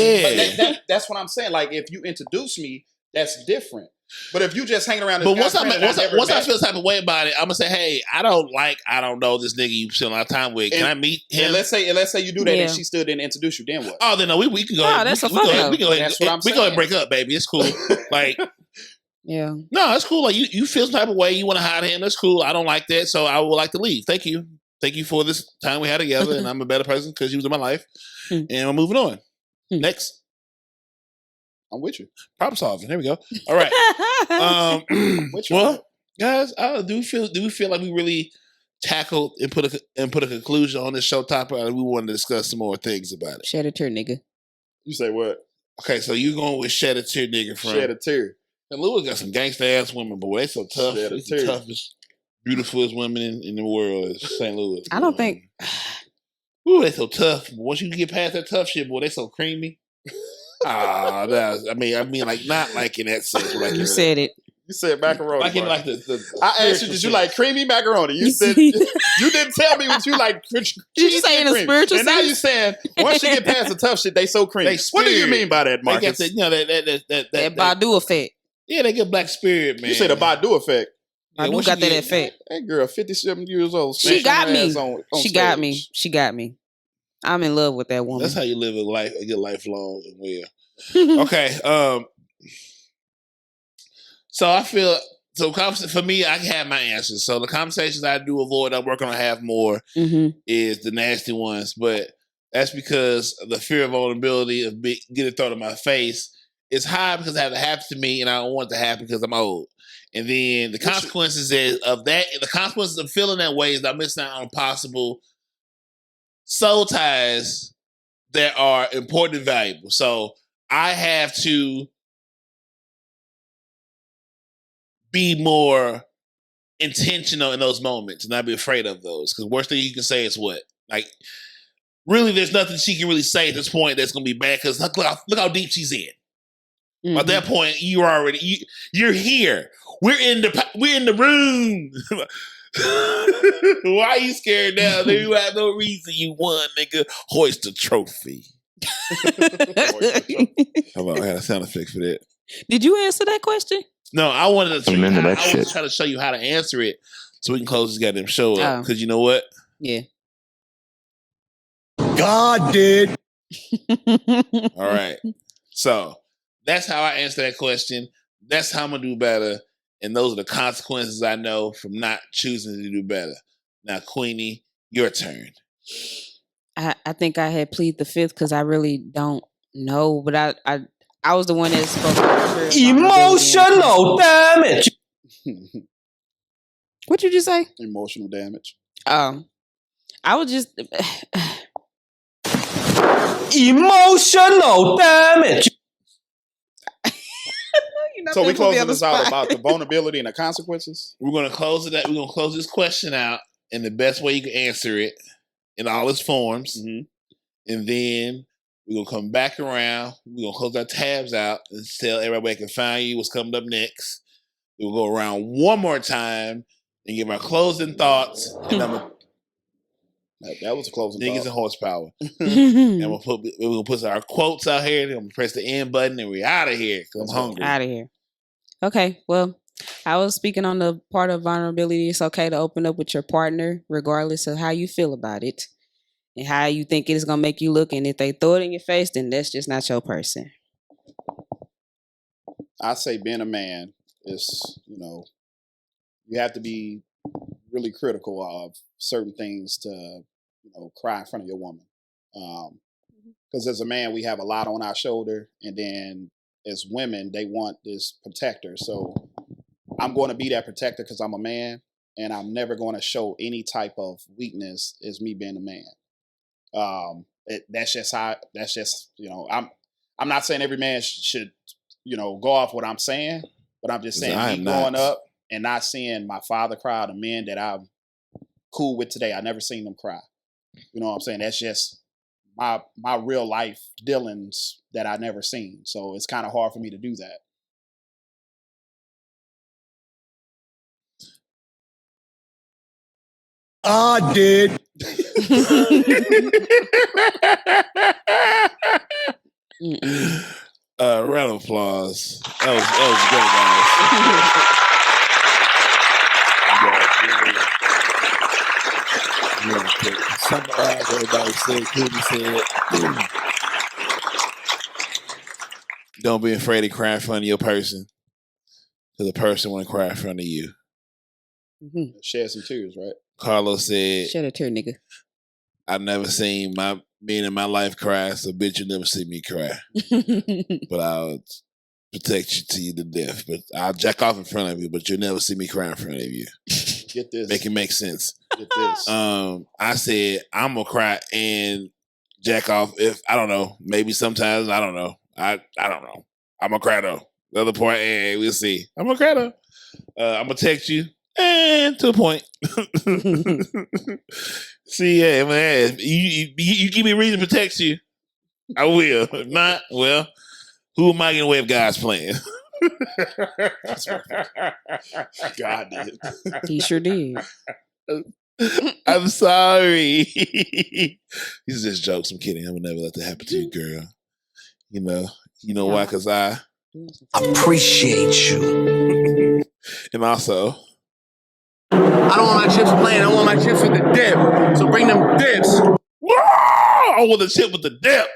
That's what I'm saying. Like, if you introduce me, that's different. But if you just hang around, but once I feel the type of way about it, I'm gonna say, hey, I don't know this nigga you spend a lot of time with. Can I meet him? And let's say you do that Yeah. and she still didn't introduce you. Then what? Oh, then no, we can go. No, that's a fuck up. We go ahead. That's what I'm We go ahead and saying. break up, baby. It's cool. Like, Yeah. no, it's cool. Like you feel some type of way. You want to hide him. That's cool. I don't like that, so I would like to leave. Thank you for this time we had together, and I'm a better person because you was in my life, and I'm moving on. Next, I'm with you. problem solving. There we go. All right. Which one? Well, guys, do we feel like we really tackled and put a conclusion on this show topic? Or we wanted to discuss some more things about it. Shed a tear, nigga. You say what? Okay, so you going with Shed a Tear nigga from Shed a tear. And Louis got some gangster ass women, but they so tough. Shed a They the tear. toughest, beautifulest women in the world is St. Louis. I don't think. Ooh, they so tough. But once you get past that tough shit, boy, they so creamy. I mean, like not like in that sense. Like You said it. You said macaroni. like in bro. like the I asked you, did you like creamy macaroni? You said you didn't tell me what you like. Did you say in a spiritual And now sense? you saying once you get past the tough shit, they so creamy. They What do you spirit. mean by that, they got Marcus? that, you know, that That Badu effect. yeah, they get black spirit, man. You said the Badu effect. Yeah, Badu once got you that get- effect. That girl, 57 years old. She got smashing her me. ass on She stage. got me. She got me. I'm in love with that woman. That's how you live a good life long and well. Okay. So I feel for me, I have my answers. So the conversations I do avoid, I'm working on have more Mm-hmm. is the nasty ones, but that's because of the fear of vulnerability of getting thrown in my face is high because it had to happen to me, and I don't want it to happen because I'm old. And then the consequences of that, the consequences of feeling that way is I'm missing out on possible soul ties that are important and valuable. So I have to be more intentional in those moments and not be afraid of those. Because worst thing you can say is what? Like, really, there's nothing she can really say at this point that's going to be bad because look how deep she's in. Mm-hmm. At that point, you're here. We're in the room. Why are you scared now? You have no reason. You won, nigga. Hoist the trophy. Hold on, I had a sound effect for that. Did you answer that question? No, I wanted to show you Amen to that I was shit. trying to show you how to answer it so we can close this goddamn show up. Oh. Because you know what? Yeah. God did. All right. So that's how I answer that question. That's how I'm gonna do better. And those are the consequences I know from not choosing to do better. Now, Queenie, your turn. I think I had plead the fifth because I really don't know, but I was the one that spoke. Emotional damage. What you just say? Emotional damage. I was just. Emotional damage. So we closing this out about the vulnerability and the consequences? We're gonna close it out. We're gonna close this question out in the best way you can answer it in all its forms. Mm-hmm. And then we're gonna come back around. We're gonna close our tabs out and tell everybody where they can find you, what's coming up next. We'll go around one more time and give our closing thoughts. And I'm gonna That was a closing niggas thought. and horsepower. And we're gonna put our quotes out here. Then I'm gonna press the end button and we're out of here because I'm hungry. Out of here. Okay, well, I was speaking on the part of vulnerability. It's okay to open up with your partner, regardless of how you feel about it and how you think it is going to make you look. And if they throw it in your face, then that's just not your person. I say being a man is, you have to be really critical of certain things to, cry in front of your woman. Because as a man, we have a lot on our shoulder, and then as women, they want this protector. So I'm going to be that protector because I'm a man, and I'm never going to show any type of weakness as me being a man. That's just I'm not saying every man should, go off what I'm saying, but I'm just saying me growing up and not seeing my father cry, the men that I'm cool with today, I never seen them cry. You know what I'm saying? That's just my real life dealings that I never seen. So it's kind of hard for me to do that. I did. Round of applause. That was great, guys. Summarize everybody said, Queenie said. Don't be afraid to cry in front of your person. Because the person want to cry in front of you. Mm-hmm. Shed some tears, right? Carlos said, Shed a tear, nigga. I've never seen my men in my life cry, so bitch, you never see me cry. But I'll protect you to you to death. But I'll jack off in front of you, but you'll never see me cry in front of you. Get this. Make it make sense. Get this. I said I'm gonna cry and jack off if I don't know. Maybe sometimes I don't know. I don't know. I'm gonna cry though. The other point, hey, we'll see. I'm gonna cry though. I'm gonna text you and to the point. See, yeah, man. You give me a reason to text you, I will. If not, well, who am I getting away with God's plan? God did. He sure did. I'm sorry. These are just jokes. I'm kidding. I would never let that happen to you, girl. You know why? Because I Appreciate you. and also I don't want my chips plain. I want my chips with the dip. So bring them dips. I want the chip with the dip.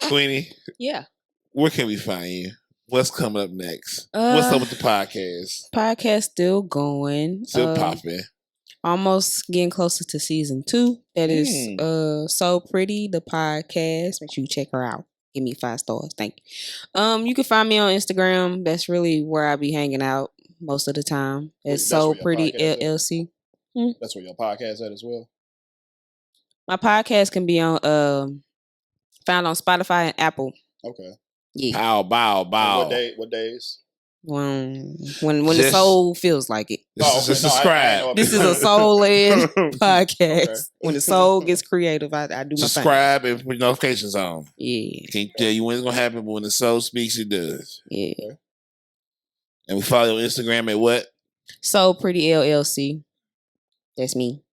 Queenie, Yeah. where can we find you? What's coming up next? What's up with the podcast? Podcast still going. Still popping. Almost getting closer to season 2. That is So Pretty, the podcast. Make sure you check her out. Give me 5 stars. Thank you. You can find me on Instagram. That's really where I be hanging out most of the time. It's That's So where your Pretty podcast LLC. That's where your podcast at as well. My podcast can be on found on Spotify and Apple. Okay. Yeah. Bow. What days? When the soul feels like it. Subscribe. This is a soul-led podcast. Okay. When the soul gets creative, I do my thing. Subscribe and put notifications on. Yeah. Can't tell you when it's gonna happen, but when the soul speaks, it does. Yeah. Okay. And we follow on Instagram at what? So Pretty LLC. That's me.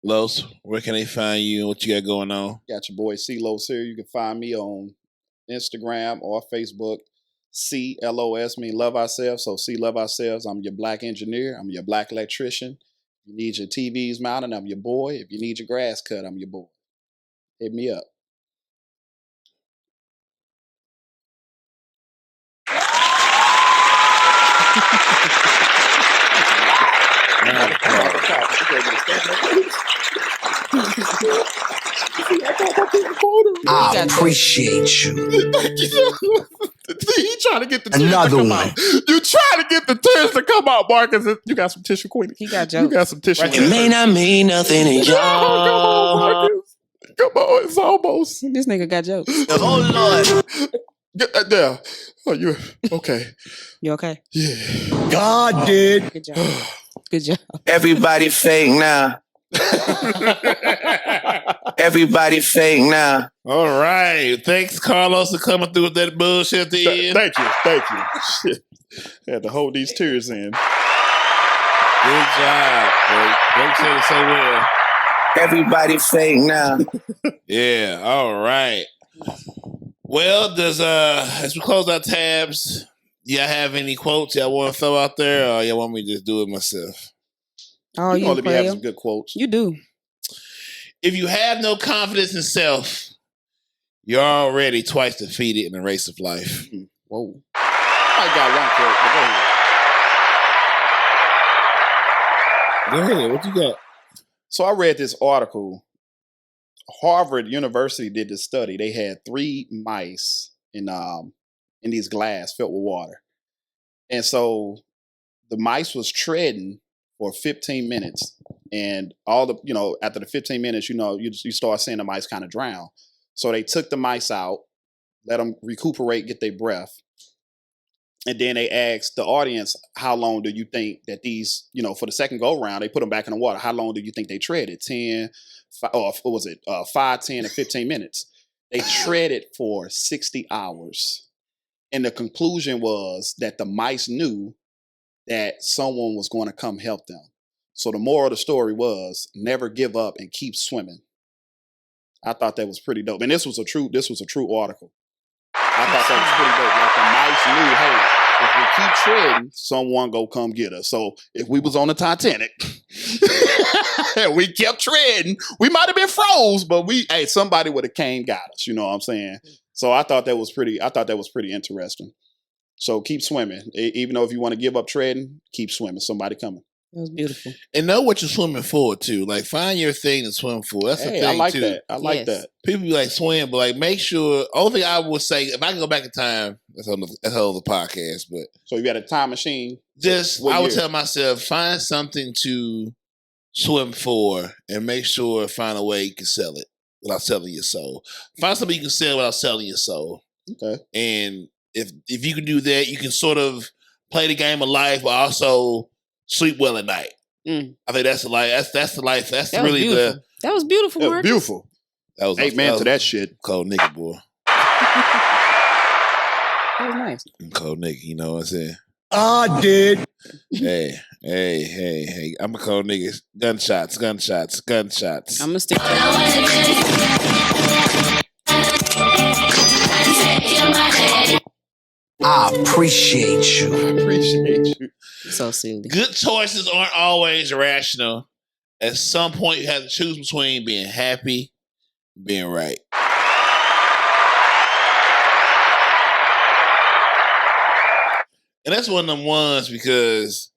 Los, where can they find you and what you got going on? Got your boy C-Los here. You can find me on Instagram or Facebook. C-L-O-S mean love ourselves. So C-Love Ourselves. I'm your black engineer. I'm your black electrician. If you need your TVs mounted, I'm your boy. If you need your grass cut, I'm your boy. Hit me up. I appreciate you. He trying to get the tears Another to come one. out. You trying to get the tears to come out, Marcus. You got some tissue, Queenie. He got You jokes. got some tissue. It may not mean nothing to Come on, y'all. Marcus. Come on, it's almost. This nigga got jokes. Oh, Lord. Get that there. Oh, you okay? You okay? Yeah. God did. Good job. Good job. Everybody fake now. Everybody fake now. All right. Thanks, Carlos, for coming through with that bullshit at the end. Thank you. Shit. I had to hold these tears in. Good job. Blake said it so well. Everybody fake now. Yeah. All right. Well, as we close our tabs, y'all have any quotes y'all want to throw out there, or y'all want me to just do it myself? Oh, You you only be having player. some good quotes. You do. If you have no confidence in self, you're already twice defeated in the race of life. Whoa. I got one quote, but go ahead. Go ahead. What you got? So I read this article. Harvard University did this study. They had 3 mice in these glass filled with water. And so the mice was treading for 15 minutes. And after the 15 minutes, you start seeing the mice kind of drown. So they took the mice out, let them recuperate, get their breath. And then they asked the audience, how long do you think that these, for the second go round, they put them back in the water. How long do you think they treaded? 5, 10, and 15 minutes. They treaded for 60 hours. And the conclusion was that the mice knew that someone was going to come help them. So the moral of the story was never give up and keep swimming. I thought that was pretty dope. And this was a true article. I thought that was pretty dope. Like the mice knew, hey, if we keep treading, someone go come get us. So if we was on the Titanic and we kept treading, we might have been froze, but somebody would have came got us. You know what I'm saying? So I thought that was pretty interesting. So keep swimming. Even though if you want to give up treading, keep swimming. Somebody coming. That was beautiful. And know what you're swimming for, too. Like, find your thing to swim for. That's the thing, I like too. that. I like that. People be like, swim, but, like, make sure. Only thing I would say, if I can go back in time, that's on the podcast, but. So you got a time machine? Just, What I would year? tell myself, find something to swim for and make sure find a way you can sell it without selling your soul. Find something you can sell without selling your soul. Okay. And if you can do that, you can sort of play the game of life, but also sleep well at night. I think that's the life. That's the life. That's That really was that was beautiful, Marcus. Beautiful. That was Amen to that shit. Cold nigga, boy. That was nice. Cold nigga, you know what I'm saying? I did. Hey. I'm a cold nigga. Gunshots. I'm gonna stick to I appreciate you. so silly. Good choices aren't always rational. At some point, you have to choose between being happy and being right. And that's one of them ones because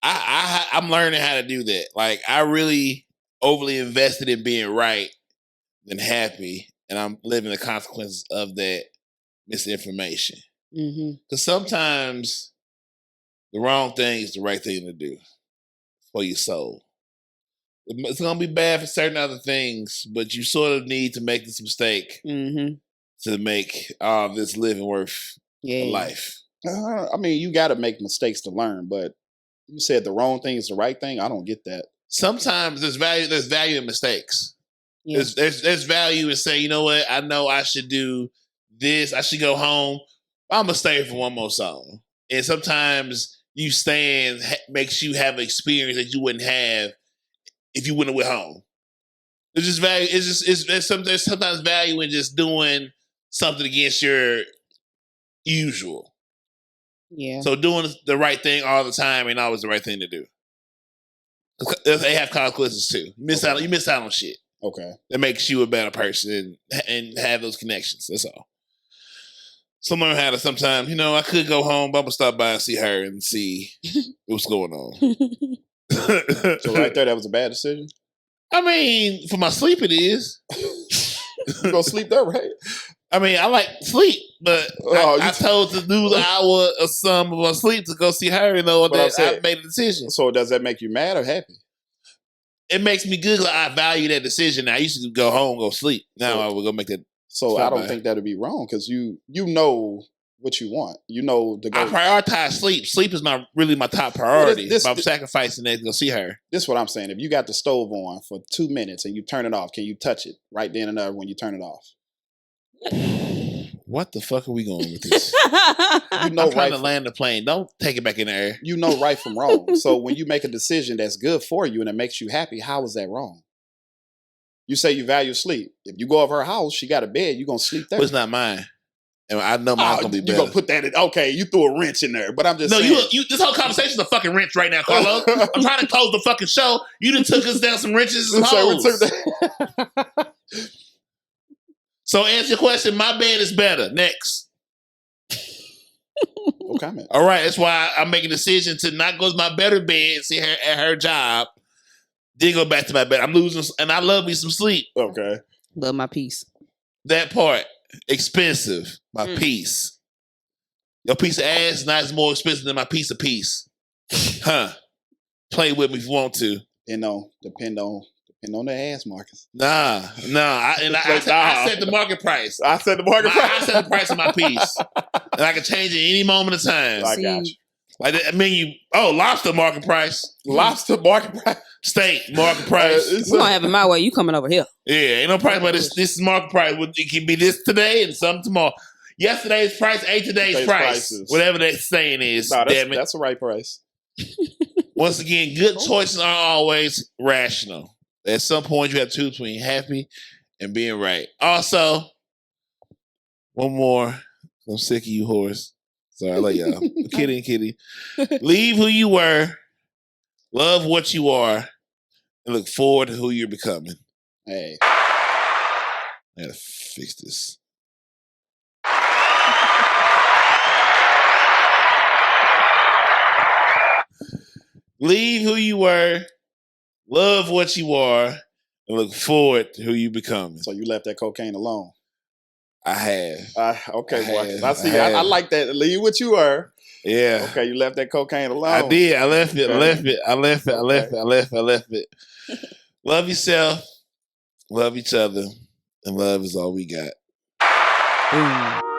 I'm learning how to do that. Like, I really overly invested in being right than happy, and I'm living the consequences of that misinformation. Because sometimes the wrong thing is the right thing to do for your soul. It's going to be bad for certain other things, but you sort of need to make this mistake to make this living worth a life. I mean, you got to make mistakes to learn, but you said the wrong thing is the right thing. I don't get that. Sometimes there's value in mistakes. Yeah. There's value in saying, you know what, I know I should do this. I should go home. I'm going to stay for one more song. And sometimes you staying makes you have an experience that you wouldn't have if you wouldn't have went home. There's just value. There's sometimes value in just doing something against your usual. Yeah. So doing the right thing all the time ain't always the right thing to do. They have consequences too. You miss out on shit. Okay. That makes you a better person and have those connections. That's all. So learn how to sometimes, I could go home, but I'm gonna stop by and see her and see what's going on. So right there, that was a bad decision? I mean, for my sleep it is. You gonna sleep there, right? I mean, I like sleep, but I told to do the hour or some of my sleep to go see her and know that I made a decision. So does that make you mad or happy? It makes me good. Like, I value that decision. Now I used to go home, go sleep. Now I will go make that. So I don't think that'd be wrong because you know what you want. You know the goal. I prioritize sleep. Sleep is really my top priority. But I'm sacrificing that to go see her. This is what I'm saying. If you got the stove on for 2 minutes and you turn it off, can you touch it right then and there when you turn it off? What the fuck are we going with this? I'm trying to land the plane. Don't take it back in the air. You know right from wrong. So when you make a decision that's good for you and it makes you happy, how is that wrong? You say you value sleep. If you go over her house, she got a bed, you're going to sleep there. But it's not mine. And I know mine's going to be better. You're going to put that in. Okay, you threw a wrench in there. But I'm just saying. No, this whole conversation is a fucking wrench right now, Carlos. I'm trying to close the fucking show. You done took us down some wrenches and holes. So answer your question, my bed is better. Next. No comment. All right, that's why I'm making a decision to not go to my better bed, see her at her job, then go back to my bed. I'm losing, and I love me some sleep. Okay. Love my peace. That part, expensive. My peace. Your piece of ass is not as more expensive than my piece of peace. Huh. Play with me if you want to. Depend on the ass, Marcus. Nah. I set the market price. I set the market price. I set the price of my piece. And I can change it any moment of time. I got you. Like, I mean, lobster market price. Lobster market price. Steak market price. You don't have it my way. You coming over here. Yeah, ain't no price, but this is market price. It can be this today and some tomorrow. Yesterday's price ain't today's price. Prices. Whatever that saying is. No, damn it. That's the right price. Once again, good choices aren't always rational. At some point, you have to choose between happy and being right. Also, one more. I'm sick of you, horse. Sorry, I love y'all. Kitty. Leave who you were, love what you are, and look forward to who you're becoming. Hey. I gotta fix this. Leave who you were, love what you are, and look forward to who you becoming. So you left that cocaine alone? I have. Okay, Marcus. I see. I like that. Leave what you are. Yeah. Okay, you left that cocaine alone. I did. I left it. I Okay. left it. I left it. I left it. I left it. I left it. Love yourself. Love each other. And love is all we got. Ooh.